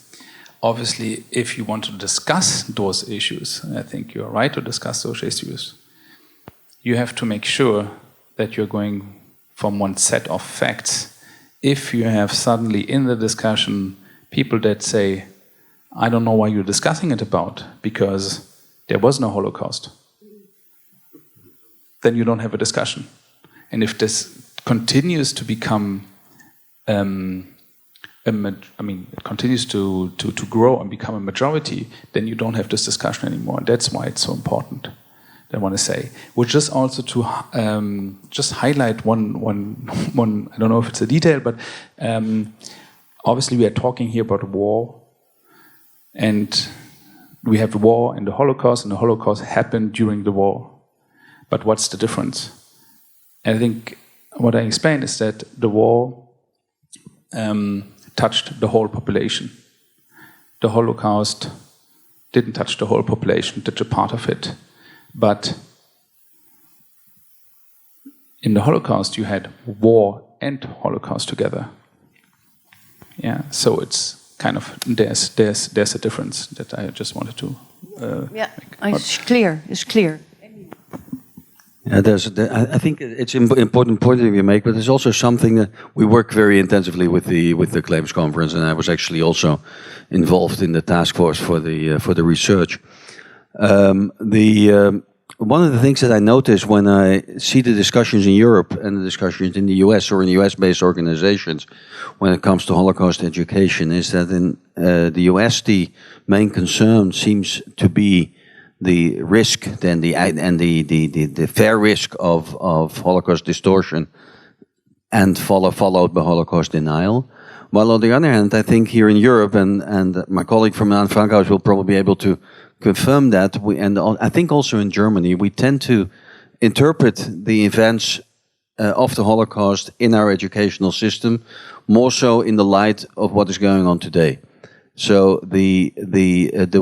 obviously, if you want to discuss those issues, and I think you're right to discuss those issues, you have to make sure that you're going from one set of facts. If you have suddenly in the discussion people that say, I don't know why you're discussing it about, because there was no Holocaust, then you don't have a discussion. And if this continues to become, it continues to grow and become a majority, then you don't have this discussion anymore. And that's why it's so important, I want to say. Which is also to just highlight one, I don't know if it's a detail, but obviously we are talking here about war, and we have the war and the Holocaust happened during the war. But what's the difference? And I think what I explained is that the war touched the whole population. The Holocaust didn't touch the whole population, touched a part of it. But in the Holocaust, you had war and Holocaust together. Yeah, so it's kind of there's a difference that I just wanted to. It's clear. It's clear. Yeah, I think it's an important point that you make, but there's also something that we work very intensively with the Claims Conference, and I was actually also involved in the task force for the research. One of the things that I notice when I see the discussions in Europe and the discussions in the US or in US-based organizations when it comes to Holocaust education is that in the US the main concern seems to be the risk and the fair risk of Holocaust distortion and followed by Holocaust denial. While on the other hand, I think here in Europe, and my colleague from Anne Frankhaus will probably be able to confirm that, and I think also in Germany, we tend to interpret the events of the Holocaust in our educational system more so in the light of what is going on today. So the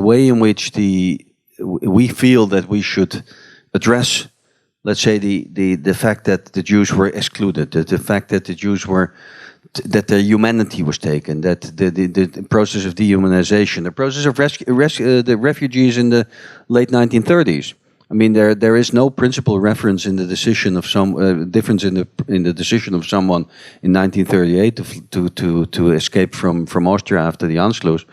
way in which we feel that we should address, let's say, the fact that the Jews were excluded, the fact that the Jews were, that their humanity was taken, that the process of dehumanization, the process of the refugees in the late 1930s. I mean, there is no principal reference in the decision of some difference in the decision of someone in 1938 to escape from Austria after the Anschluss.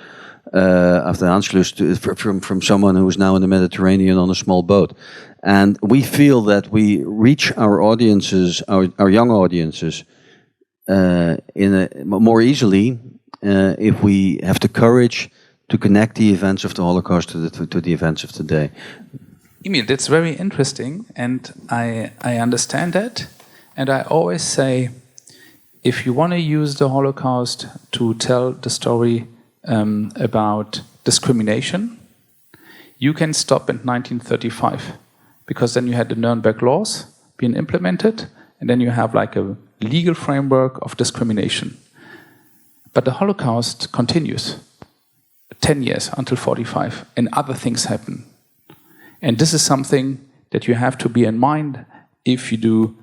From someone who is now in the Mediterranean on a small boat. And we feel that we reach our audiences, our young audiences, more easily if we have the courage to connect the events of the Holocaust to the events of today. Emile, that's very interesting, and I understand that. And I always say, if you want to use the Holocaust to tell the story about discrimination, you can stop in 1935, because then you had the Nuremberg laws being implemented, and then you have like a legal framework of discrimination. But the Holocaust continues 10 years until 45, and other things happen. And this is something that you have to be in mind if you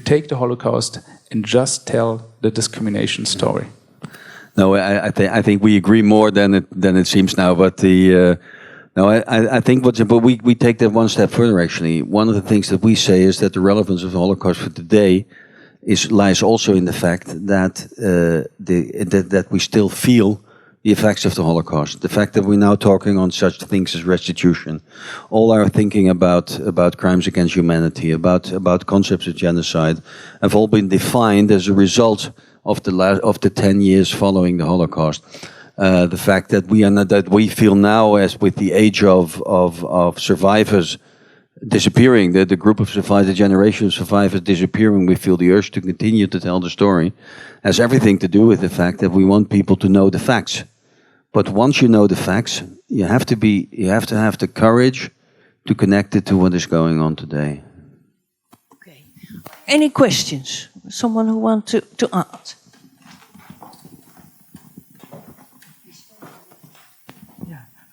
take the Holocaust and just tell the discrimination story. No, I think we agree more than it seems now. But I think but we take that one step further. Actually, one of the things that we say is that the relevance of the Holocaust for today lies also in the fact that that we still feel the effects of the Holocaust. The fact that we're now talking on such things as restitution, all our thinking about crimes against humanity, about concepts of genocide, have all been defined as a result of the 10 years following the Holocaust. The fact that we feel now, as with the age of survivors disappearing, the group of survivors, the generation of survivors disappearing, we feel the urge to continue to tell the story, has everything to do with the fact that we want people to know the facts. But once you know the facts, you have to have the courage to connect it to what is going on today. Okay. Any questions? Someone who wants to ask?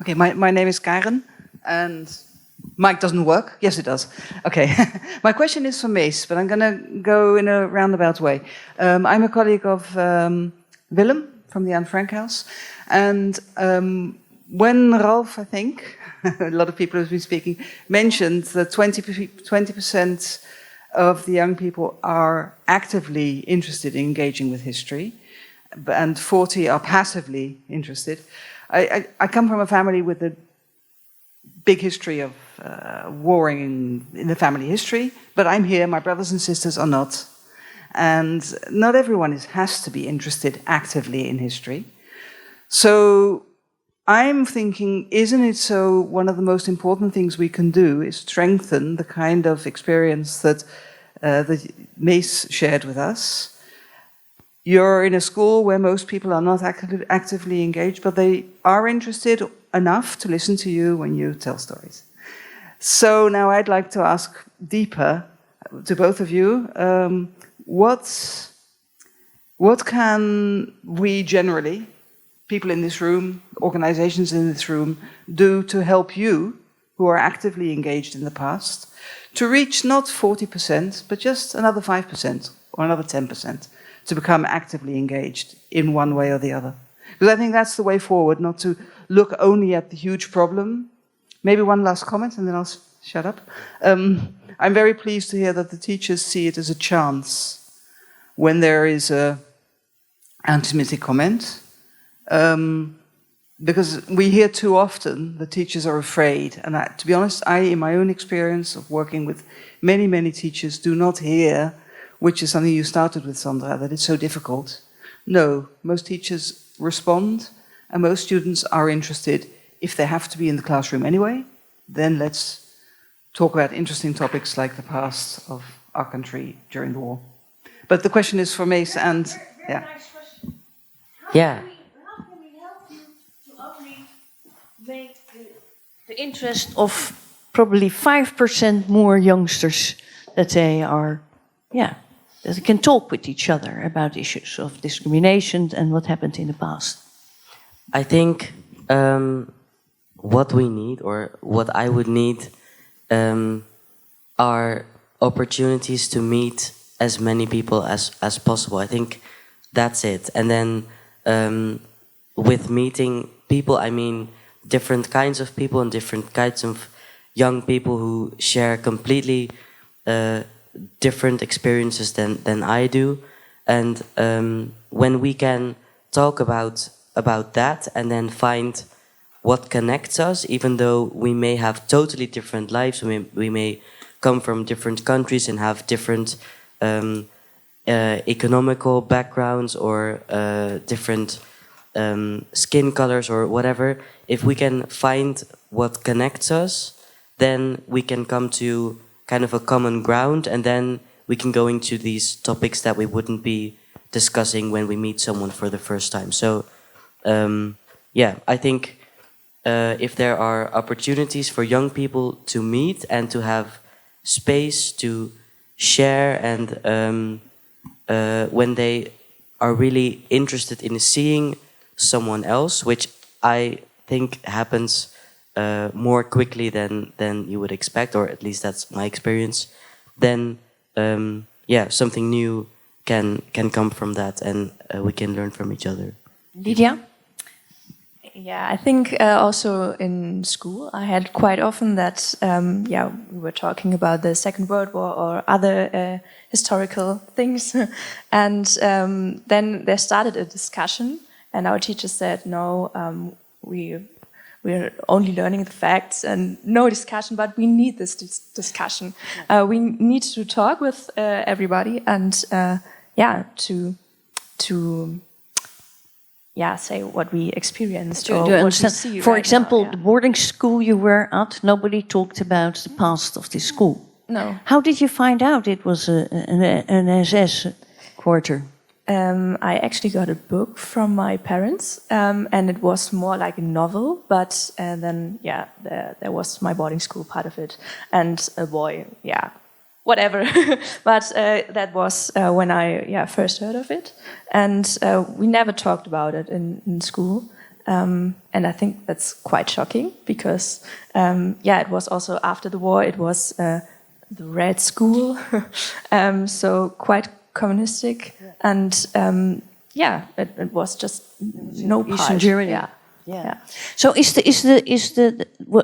Okay, my name is Karen, and mic doesn't work. Yes, it does. Okay. My question is for Mees, but I'm going to go in a roundabout way. I'm a colleague of Willem from the Anne Frank House, and when Ralf, I think, a lot of people have been speaking, mentioned that 20% of the young people are actively interested in engaging with history, and 40% are passively interested. I come from a family with a big history of warring in the family history, but I'm here, my brothers and sisters are not. And not everyone has to be interested actively in history. So I'm thinking, isn't it so one of the most important things we can do is strengthen the kind of experience that Mees shared with us. You're in a school where most people are not actively engaged, but they are interested enough to listen to you when you tell stories. So now I'd like to ask deeper to both of you, what can we generally, people in this room, organizations in this room, do to help you, who are actively engaged in the past, to reach not 40%, but just another 5% or another 10%, to become actively engaged in one way or the other? Because I think that's the way forward, not to look only at the huge problem. Maybe one last comment and then I'll shut up. I'm very pleased to hear that the teachers see it as a chance when there is an anti-Semitic comment. Because we hear too often the teachers are afraid. And to be honest, in my own experience of working with many, many teachers, do not hear, which is something you started with, Sandra, that it's so difficult. No, most teachers respond, and most students are interested. If they have to be in the classroom anyway, then let's talk about interesting topics like the past of our country during the war. But the question is for Mees and... Very nice question. Yeah. How can we help you to only make the interest of probably 5% more youngsters that they are, that they can talk with each other about issues of discrimination and what happened in the past? I think what we need, or what I would need, are opportunities to meet as many people as possible. I think that's it. And then with meeting people, I mean different kinds of people and different kinds of young people who share completely different experiences than I do. And when we can talk about that and then find what connects us, even though we may have totally different lives, we may come from different countries and have different economical backgrounds or different skin colors or whatever. If we can find what connects us, then we can come to kind of a common ground, and then we can go into these topics that we wouldn't be discussing when we meet someone for the first time. So I think if there are opportunities for young people to meet and to have space to share, and when they are really interested in seeing someone else, which I think happens more quickly than you would expect, or at least that's my experience, then something new can come from that, and we can learn from each other. Lydia? Yeah, I think also in school I had quite often that, we were talking about the Second World War or other historical things. And then there started a discussion, and our teacher said, no, we're only learning the facts and no discussion, but we need this discussion. We need to talk with everybody and, say what we experienced or what we see. For example, the boarding school you were at, nobody talked about the past of this school. No. How did you find out it was an SS quarter? I actually got a book from my parents, and it was more like a novel. But then, yeah, there was my boarding school part of it, and a boy, yeah, whatever. But that was when I first heard of it, and we never talked about it in school. And I think that's quite shocking because, it was also after the war. It was the Red School, so quite communistic, and it was just no part. Eastern Germany. Yeah. So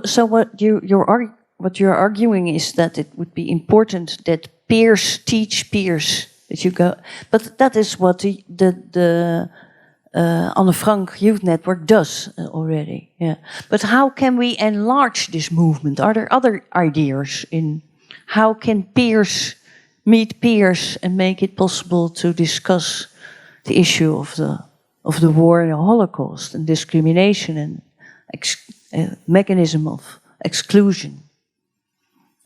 so what you're arguing is that it would be important that peers teach peers, that you go, but that is what the Anne Frank Youth Network does already. Yeah. But how can we enlarge this movement? Are there other ideas in how can peers meet peers and make it possible to discuss the issue of the war and the Holocaust and discrimination and mechanism of exclusion?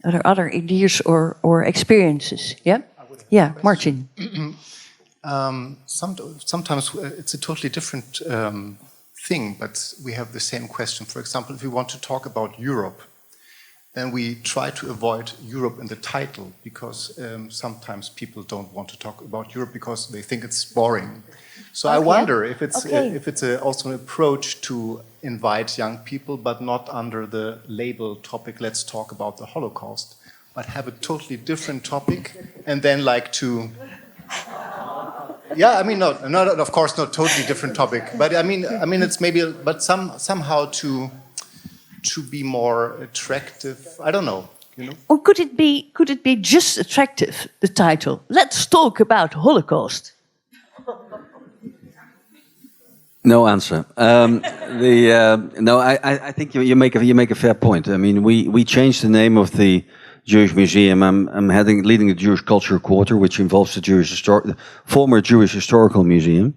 Are there other ideas or experiences? Yeah? Yeah, Martin. Sometimes it's a totally different thing, but we have the same question. For example, if we want to talk about Europe, then we try to avoid Europe in the title because sometimes people don't want to talk about Europe because they think it's boring. So I wonder if it's also an approach to invite young people, but not under the label topic, let's talk about the Holocaust, but have a totally different topic and then like to... Yeah, I mean, not of course, not totally different topic, but I mean, it's maybe, but somehow to be more attractive. I don't know, you know. Or could it be just attractive? The title. Let's talk about Holocaust. No answer. No, I think you make a fair point. I mean, we changed the name of the Jewish Museum. I'm leading the Jewish Culture Quarter, which involves the former Jewish Historical Museum,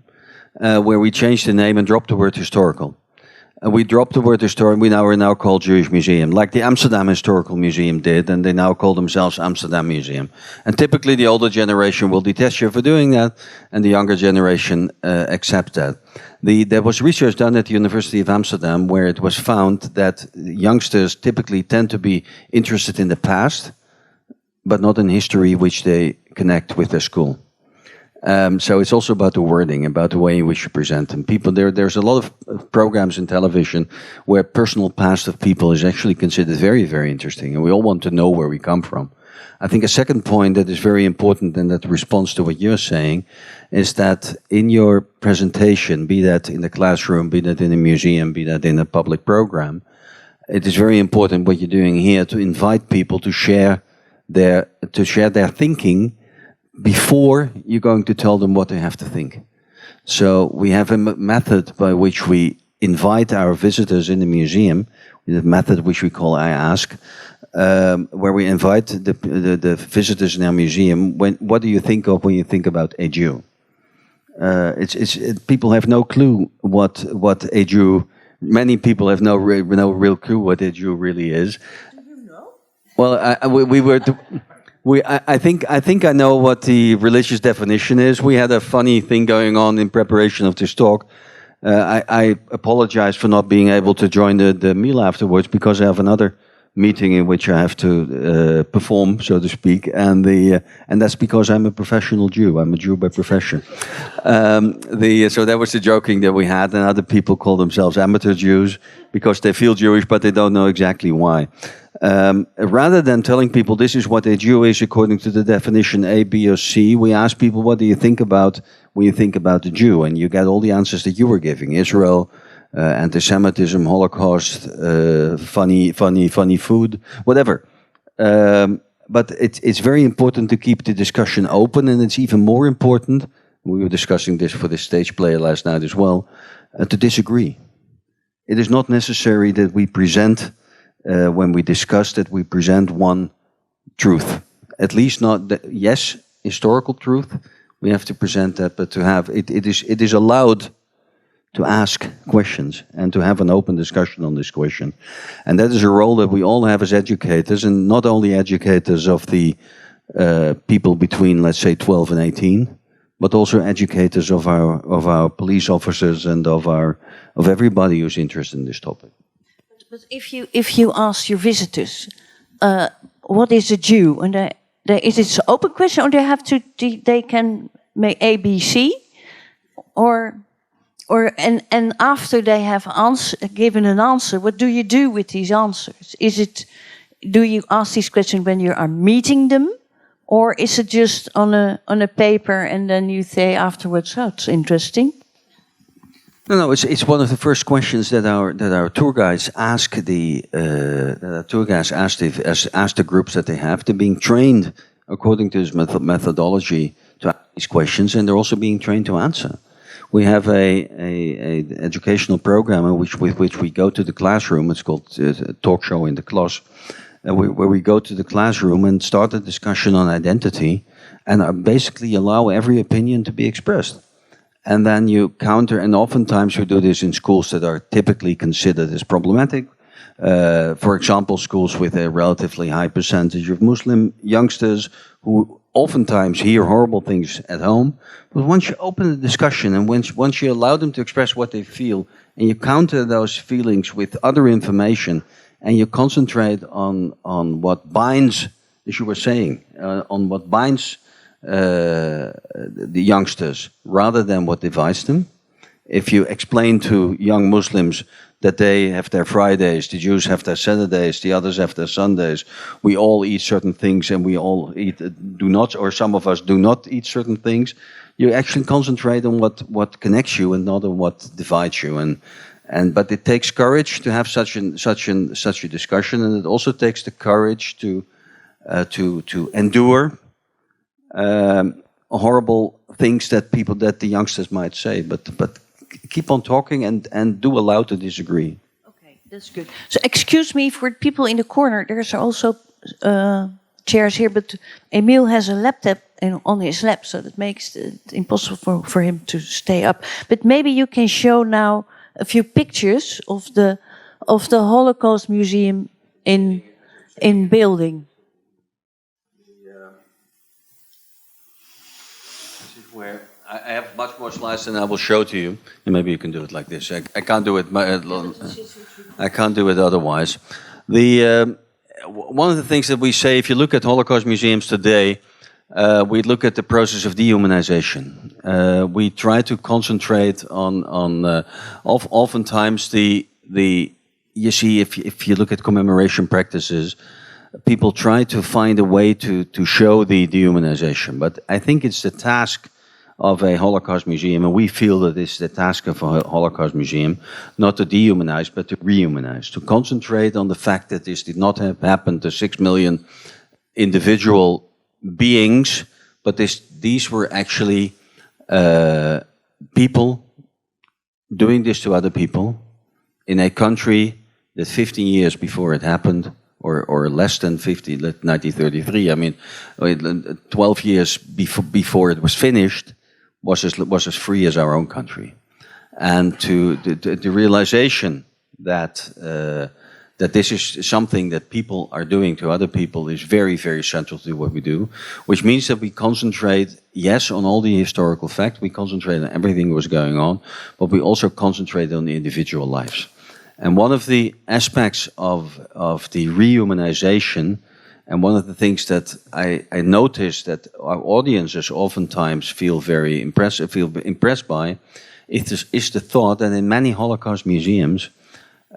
where we changed the name and dropped the word historical. We dropped the word historical. We are now called Jewish Museum, like the Amsterdam Historical Museum did, and they now call themselves Amsterdam Museum. And typically, the older generation will detest you for doing that, and the younger generation accept that. There was research done at the University of Amsterdam where it was found that youngsters typically tend to be interested in the past, but not in history, which they connect with their school. So it's also about the wording, about the way in which you present them. There's a lot of programs in television where personal past of people is actually considered very, very interesting, and we all want to know where we come from. I think a second point that is very important and that responds to what you're saying is that in your presentation, be that in the classroom, be that in a museum, be that in a public program, it is very important what you're doing here to invite people to share their thinking before you're going to tell them what they have to think. So we have a method by which we invite our visitors in the museum, the method which we call I Ask, where we invite the visitors in our museum. What do you think of when you think about a Jew? People have no clue what a Jew. Many people have no real clue what a Jew really is. Do you know? Well, I think I know what the religious definition is. We had a funny thing going on in preparation of this talk. I apologize for not being able to join the meal afterwards because I have another meeting in which I have to perform, so to speak, and that's because I'm a professional Jew. I'm a Jew by profession. So that was the joking that we had, and other people call themselves amateur Jews because they feel Jewish, but they don't know exactly why. Rather than telling people this is what a Jew is according to the definition A, B, or C, we ask people, what do you think about when you think about the Jew? And you get all the answers that you were giving: Israel, anti-Semitism, Holocaust, funny food, whatever. But it's very important to keep the discussion open, and it's even more important, we were discussing this for the stage play last night as well, to disagree. It is not necessary that we present, when we discuss, that we present one truth. At least not, yes, historical truth, we have to present that, but to have, it is allowed to ask questions and to have an open discussion on this question. And that is a role that we all have as educators, and not only educators of the people between, let's say, 12 and 18, but also educators of our police officers and of everybody who's interested in this topic. But if you ask your visitors, what is a Jew, and is it an open question, or they can make A, B, C, or after they have given an answer, what do you do with these answers? Do you ask these questions when you are meeting them, or is it just on a paper and then you say afterwards, "Oh, it's interesting"? No, it's one of the first questions that our tour guides ask ask the groups that they have. They're being trained according to this methodology to ask these questions, and they're also being trained to answer. We have a educational program with which we go to the classroom. It's called Talk Show in the Klas, where we go to the classroom and start a discussion on identity, and basically allow every opinion to be expressed. And then you counter, and oftentimes we do this in schools that are typically considered as problematic. For example, schools with a relatively high percentage of Muslim youngsters who oftentimes hear horrible things at home. But once you open the discussion and once you allow them to express what they feel, and you counter those feelings with other information, and you concentrate on what binds, as you were saying, on what binds the youngsters rather than what divides them. If you explain to young Muslims that they have their Fridays, the Jews have their Saturdays, the others have their Sundays, we all eat certain things and we all do not, or some of us do not eat certain things, you actually concentrate on what connects you and not on what divides you. But it takes courage to have such a discussion, and it also takes the courage to endure horrible things that the youngsters might say, but keep on talking and do allow to disagree. Okay, that's good. So excuse me for people in the corner. There's also chairs here, but Emile has a laptop on his lap, so that makes it impossible for him to stay up. But maybe you can show now a few pictures of the Holocaust Museum in building. Where I have much more slides than I will show to you, and maybe you can do it like this. I can't do it. I can't do it otherwise. One of the things that we say, if you look at Holocaust museums today, we look at the process of dehumanization. We try to concentrate on oftentimes you see if you look at commemoration practices, people try to find a way to show the dehumanization. But I think it's the task of a Holocaust museum, and we feel that it's the task of a Holocaust museum, not to dehumanize, but to rehumanize, to concentrate on the fact that this did not have happened to 6 million individual beings, but these were actually people doing this to other people in a country that 15 years before it happened, or less than 50, 1933, I mean, 12 years before it was finished, was as free as our own country. And the realization that this is something that people are doing to other people is very, very central to what we do, which means that we concentrate, yes, on all the historical fact, we concentrate on everything that was going on, but we also concentrate on the individual lives. And one of the aspects of the rehumanization, and one of the things that I notice that our audiences oftentimes feel impressed by, is the thought that in many Holocaust museums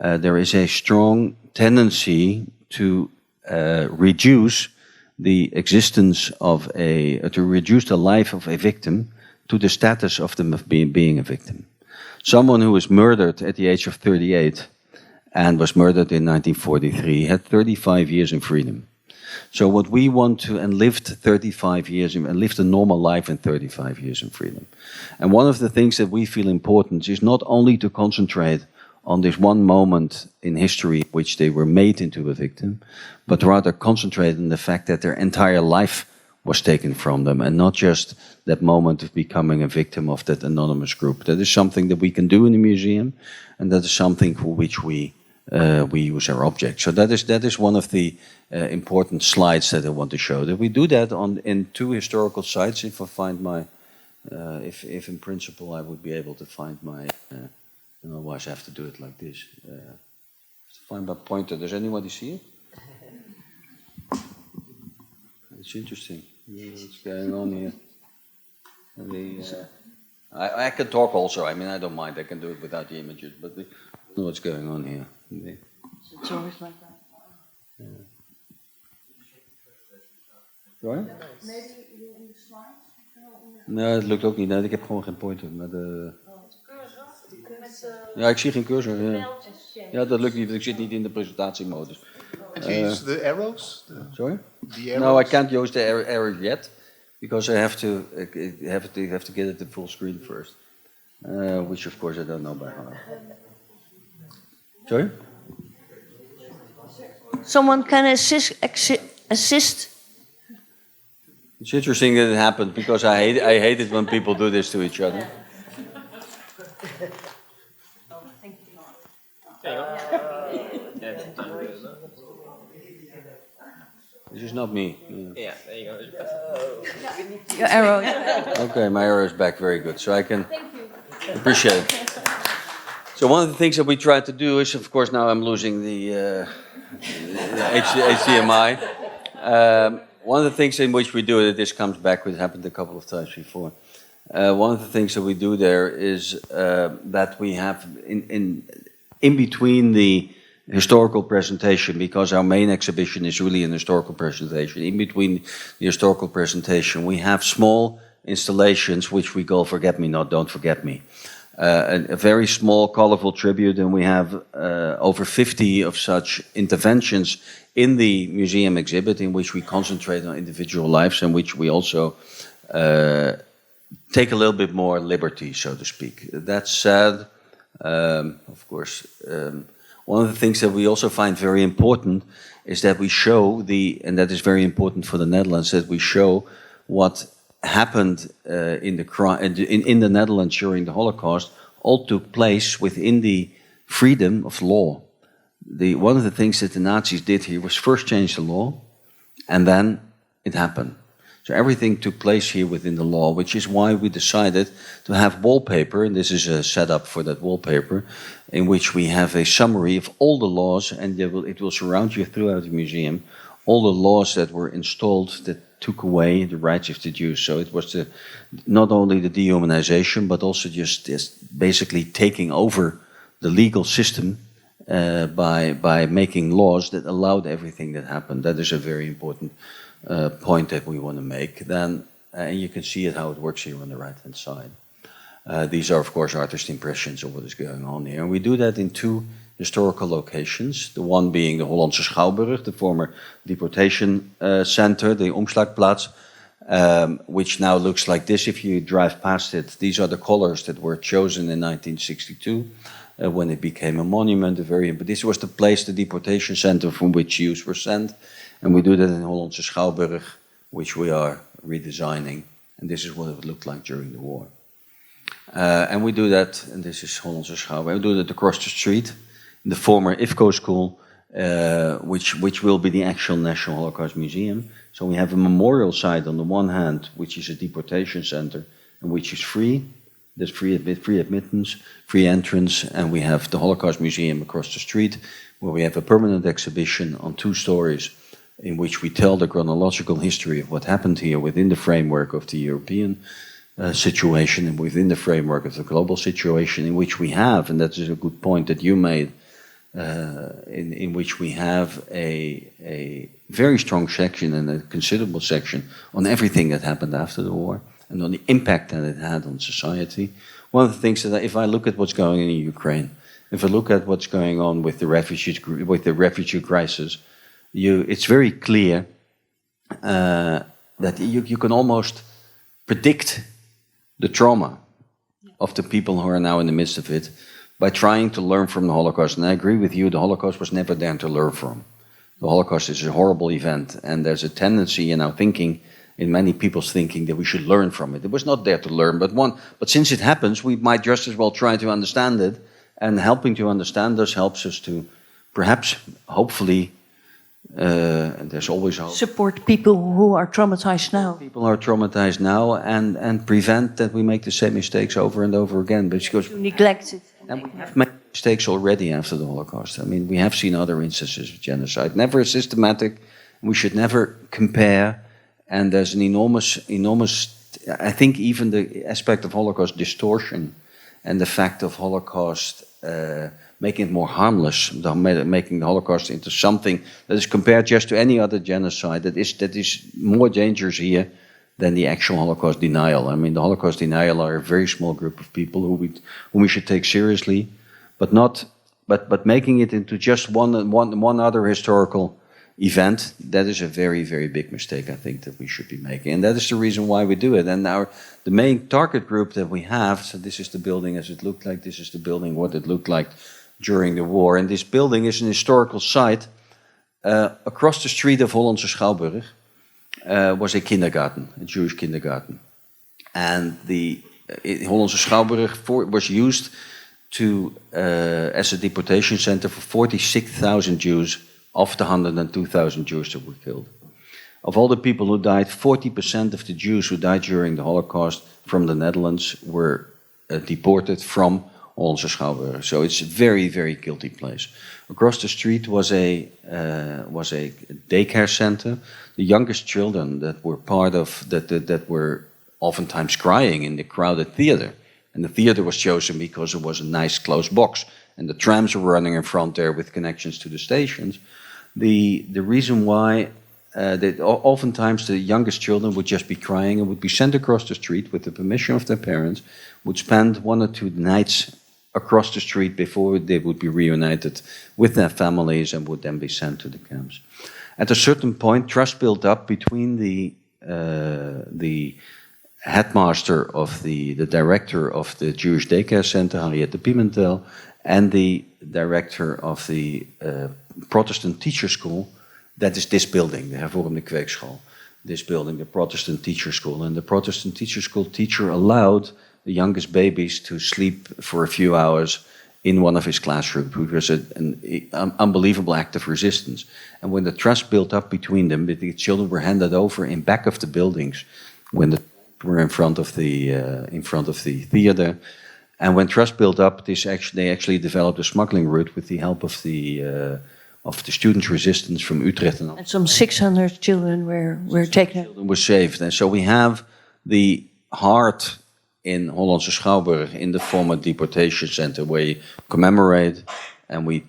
there is a strong tendency to reduce the existence of to reduce the life of a victim to the status of them being a victim. Someone who was murdered at the age of 38 and was murdered in 1943 had 35 years in freedom. So what we want to, and lived 35 years, and lived a normal life in 35 years in freedom. And one of the things that we feel important is not only to concentrate on this one moment in history in which they were made into a victim, but rather concentrate on the fact that their entire life was taken from them, and not just that moment of becoming a victim of that anonymous group. That is something that we can do in the museum, and that is something for which we use our objects. So that is one of the important slides that I want to show. That we do that in 2 historical sites. If I find If in principle I would be able to find my, otherwise I have to do it like this. To find my pointer. Does anybody see it? It's interesting. What's going on here? I can talk also. I mean, I don't mind. I can do it without the images, but I don't know what's going on here. It's always like that. Yeah. Sorry? Maybe in the slides? Nee, het lukt ook niet. Nee, ik heb gewoon geen pointer. Maar ja, ik zie geen cursor. Ja. Ja, dat lukt niet, want ik zit niet in de presentatiemodus. Use the arrows? Sorry? The arrows? No, I can't use the arrow yet, because I have to get it to full screen first, which of course I don't know by heart. Sorry? Someone can assist. It's interesting that it happened, because I hate it when people do this to each other. This is not me. Yeah, there you go. Your arrow. Yeah. Okay, my arrow is back. Very good. So I can appreciate it. So one of the things that we try to do is, of course, now I'm losing the HDMI. One of the things in which we do it, this comes back, it happened a couple of times before. One of the things that we do there is that we have in between the historical presentation, because our main exhibition is really an historical presentation. In between the historical presentation, we have small installations which we call Forget Me Not, Don't Forget Me. A very small, colorful tribute, and we have over 50 of such interventions in the museum exhibit, in which we concentrate on individual lives, and which we also take a little bit more liberty, so to speak. That said, of course, one of the things that we also find very important is that we show and that is very important for the Netherlands, that we show what happened in the Netherlands during the Holocaust all took place within the freedom of law. One of the things that the Nazis did here was first change the law, and then it happened. So everything took place here within the law, which is why we decided to have wallpaper, and this is a setup for that wallpaper, in which we have a summary of all the laws, and it will surround you throughout the museum, all the laws that were installed that took away the rights of the Jews. So it was not only the dehumanization, but also just basically taking over the legal system by making laws that allowed everything that happened. That is a very important point that we want to make. Then, and you can see it how it works here on the right-hand side. These are, of course, artist impressions of what is going on here. And we do that in two historical locations. The one being the Hollandse Schouwburg, the former deportation center, the Omslagplaats, which now looks like this if you drive past it. These are the colors that were chosen in 1962 when it became a monument. But this was the place, the deportation center from which Jews were sent. And we do that in Hollandse Schouwburg, which we are redesigning. And this is what it would look like during the war. And we do that, and this is Hollandse Schouwburg, we do that across the street, in the former IFCO school, which will be the actual National Holocaust Museum. So we have a memorial site on the one hand, which is a deportation center, and which is free. There's free admittance, free entrance, and we have the Holocaust Museum across the street, where we have a permanent exhibition on 2 stories, in which we tell the chronological history of what happened here within the framework of the European situation and within the framework of the global situation, in which we have, and that is a good point that you made, in which we have a very strong section and a considerable section on everything that happened after the war and on the impact that it had on society. One of the things that if I look at what's going on in Ukraine, if I look at what's going on with the refugee crisis, it's very clear that you can almost predict the trauma of the people who are now in the midst of it by trying to learn from the Holocaust. And I agree with you, the Holocaust was never there to learn from. The Holocaust is a horrible event, and there's a tendency in our thinking, in many people's thinking, that we should learn from it. It was not there to learn, but since it happens, we might just as well try to understand it, and helping to understand us helps us to perhaps, hopefully, And there's always hope. Support people who are traumatized now. People are traumatized now, and prevent that we make the same mistakes over and over again. Because To neglect it. and we have made mistakes already after the Holocaust. I mean, we have seen other instances of genocide. Never systematic. We should never compare. And there's an enormous. I think even the aspect of Holocaust distortion, and the fact of Holocaust making it more harmless, making the Holocaust into something that is compared just to any other genocide, that is more dangerous here than the actual Holocaust denial. I mean, the Holocaust denial are a very small group of people whom we should take seriously, but making it into just one other historical event, that is a very, very big mistake, I think, that we should be making. And that is the reason why we do it. And the main target group that we have, so this is the building as it looked like, this is the building what it looked like during the war. And this building is an historical site. Across the street of Hollandse Schouwburg was a kindergarten, a Jewish kindergarten. And the Hollandse Schouwburg was used as a deportation center for 46,000 Jews of the 102,000 Jews that were killed. Of all the people who died, 40% of the Jews who died during the Holocaust from the Netherlands were deported from Hollandse Schouwburg. So it's a very, very guilty place. Across the street was a daycare center. The youngest children that were part of that were oftentimes crying in the crowded theater. And the theater was chosen because it was a nice closed box. And the trams were running in front there with connections to the stations. The reason why that oftentimes the youngest children would just be crying and would be sent across the street with the permission of their parents, would spend 1 or 2 nights across the street before they would be reunited with their families and would then be sent to the camps. At a certain point, trust built up between the headmaster of the director of the Jewish daycare center, Henriette Pimentel, and the director of the Protestant teacher school. That is this building, the Hervormde Kweekschool. This building, the Protestant teacher school. And the Protestant teacher school teacher allowed the youngest babies to sleep for a few hours in one of his classrooms, which was an unbelievable act of resistance. And when the trust built up between them, the children were handed over in back of the buildings when they were in front of the theater. And when trust built up, they actually developed a smuggling route with the help of the student resistance from Utrecht. And some 600 children were taken. Children were saved. And so we have the heart in Hollandse Schouwburg, in the former deportation center, where you commemorate and we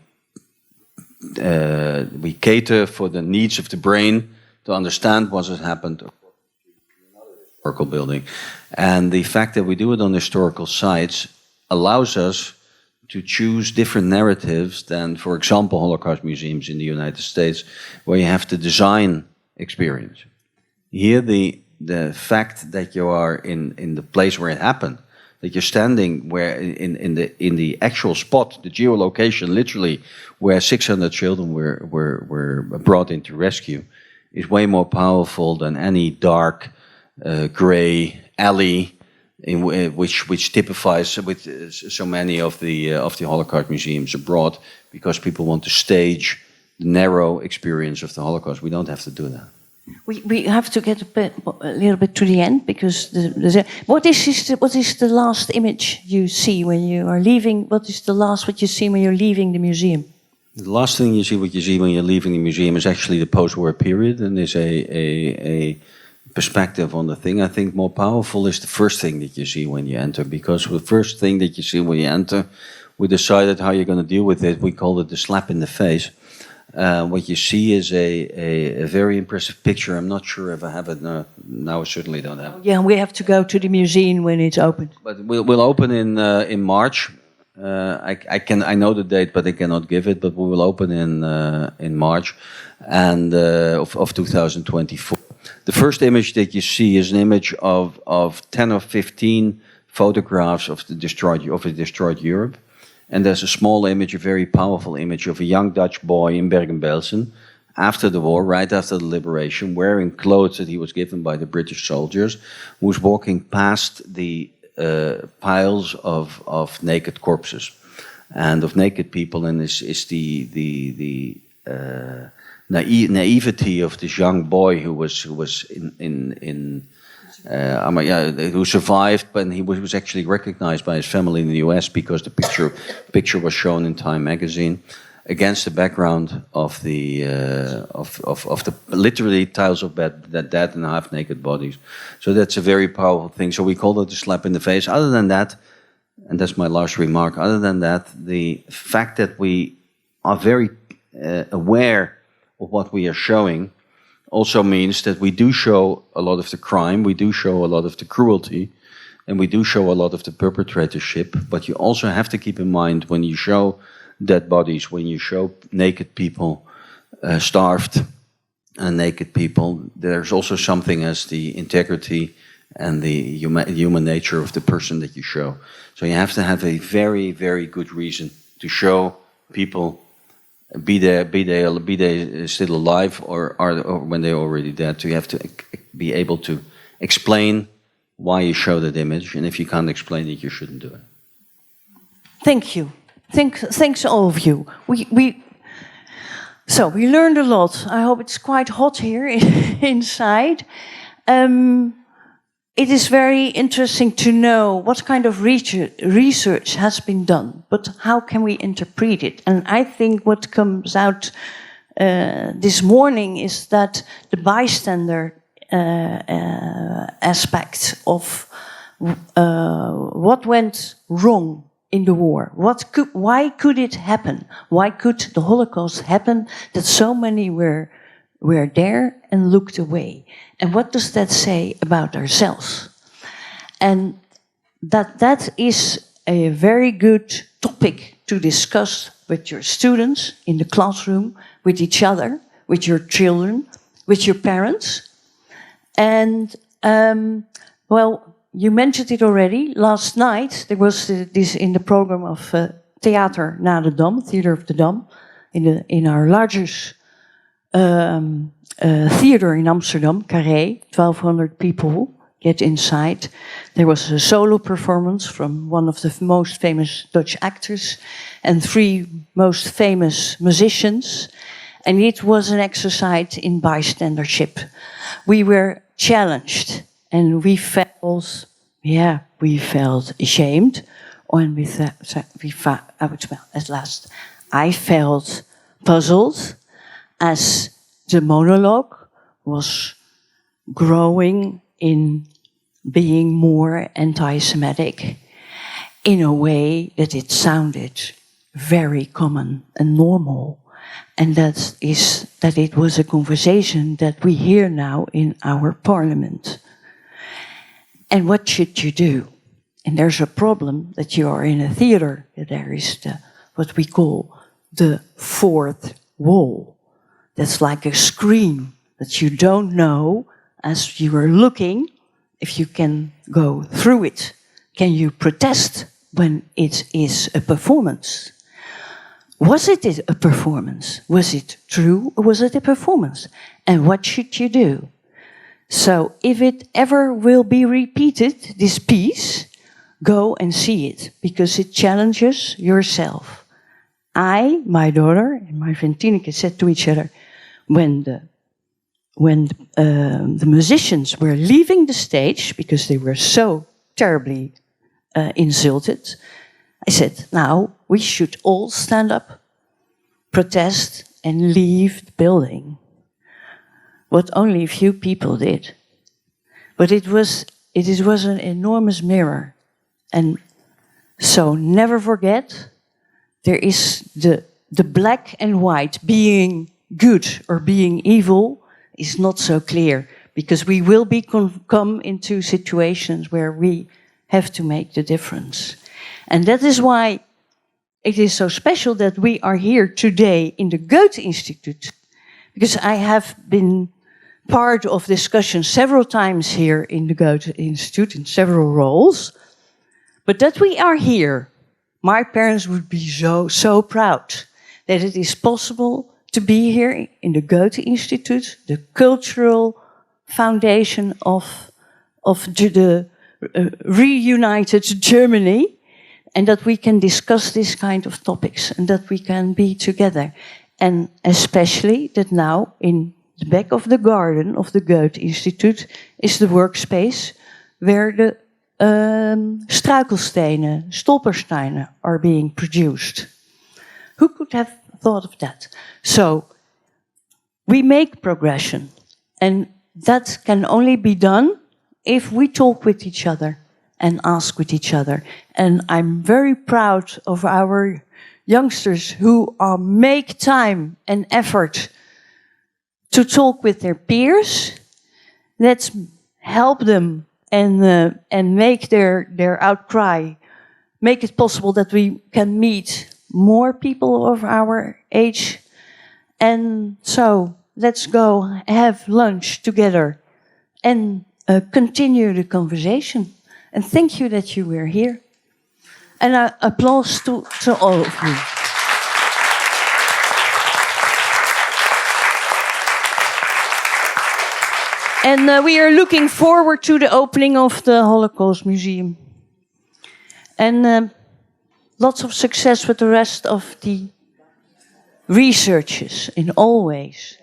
cater for the needs of the brain to understand what has happened in another historical building. And the fact that we do it on historical sites allows us to choose different narratives than, for example, Holocaust museums in the United States, where you have the design experience. Here, the fact that you are in the place where it happened, that you're standing where in the actual spot, the geolocation, literally where 600 children were brought into rescue, is way more powerful than any dark, grey alley which typifies with so many of the Holocaust museums abroad, because people want to stage the narrow experience of the Holocaust. We don't have to do that. We have to get a little bit to the end, because what is the last image you see when you are leaving? What is the last what you see when you're leaving the museum? The last thing you see, what you see when you're leaving the museum, is actually the post-war period, and there's a perspective on the thing. I think more powerful is the first thing that you see when you enter, because the first thing that you see when you enter, we decided how you're going to deal with it. We called it the slap in the face. What you see is a very impressive picture. I'm not sure if I have it now. Now I certainly don't have it. Yeah, we have to go to the museum when it's open. But we'll open in March. I know the date, but I cannot give it. But we will open in March and of 2024. The first image that you see is an image of 10 or 15 photographs of the destroyed Europe. And there's a small image, a very powerful image of a young Dutch boy in Bergen-Belsen after the war, right after the liberation, wearing clothes that he was given by the British soldiers, who's walking past the piles of naked corpses and of naked people, and is the naivety of this young boy who who survived, but he was actually recognized by his family in the U.S. because the picture was shown in Time magazine, against the background of the literally tiles of dead and half-naked bodies. So that's a very powerful thing. So we call it a slap in the face. Other than that, and that's my last remark, other than that, the fact that we are very aware of what we are showing also means that we do show a lot of the crime, we do show a lot of the cruelty, and we do show a lot of the perpetratorship. But you also have to keep in mind, when you show dead bodies, when you show naked people, starved and naked people, there's also something as the integrity and the human nature of the person that you show. So you have to have a very, very good reason to show people, be they still alive or when they're already dead. So you have to be able to explain why you show that image, and if you can't explain it, you shouldn't do it. Thank you. Thanks all of you. So we learned a lot. I hope it's quite hot here inside. It is very interesting to know what kind of research has been done, but how can we interpret it? And I think what comes out this morning is that the bystander aspect of what went wrong in the war. Why could it happen? Why could the Holocaust happen that so many were there and looked away? And what does that say about ourselves? And that is a very good topic to discuss with your students in the classroom, with each other, with your children, with your parents. And, well, you mentioned it already. Last night, there was this in the program of Theater na de Dam, Theater of the Dam, in our largest theater in Amsterdam, Carré, 1,200 people get inside. There was a solo performance from one of the most famous Dutch actors and 3 most famous musicians. And it was an exercise in bystandership. We were challenged and we felt ashamed. And at last, I felt puzzled as the monologue was growing in being more anti-Semitic in a way that it sounded very common and normal. And that is that it was a conversation that we hear now in our parliament. And what should you do? And there's a problem that you are in a theater. There is what we call the fourth wall. That's like a screen that you don't know as you are looking if you can go through it. Can you protest when it is a performance? Was it a performance? Was it true or was it a performance? And what should you do? So if it ever will be repeated, this piece, go and see it because it challenges yourself. I, my daughter, and my friend Tineke said to each other, when the musicians were leaving the stage because they were so terribly insulted, I said, now we should all stand up, protest, and leave the building. What only a few people did. But it was an enormous mirror. And so never forget, there is the black and white, being good or being evil is not so clear, because we will come into situations where we have to make the difference. And that is why it is so special that we are here today in the Goethe Institute, because I have been part of discussions several times here in the Goethe Institute in several roles, but that we are here, my parents would be so proud that it is possible to be here in the Goethe Institute, the cultural foundation of the reunited Germany, and that we can discuss this kind of topics and that we can be together. And especially that now in the back of the garden of the Goethe Institute is the workspace where the struikelstenen, stolpersteinen, are being produced. Who could have thought of that? So we make progression, and that can only be done if we talk with each other and ask with each other. And I'm very proud of our youngsters who make time and effort to talk with their peers. Let's help them and make their outcry, make it possible that we can meet more people of our age. And so let's go have lunch together and continue the conversation. And thank you that you were here. And applause to all of you. And we are looking forward to the opening of the Holocaust Museum. And lots of success with the rest of the researches in all ways.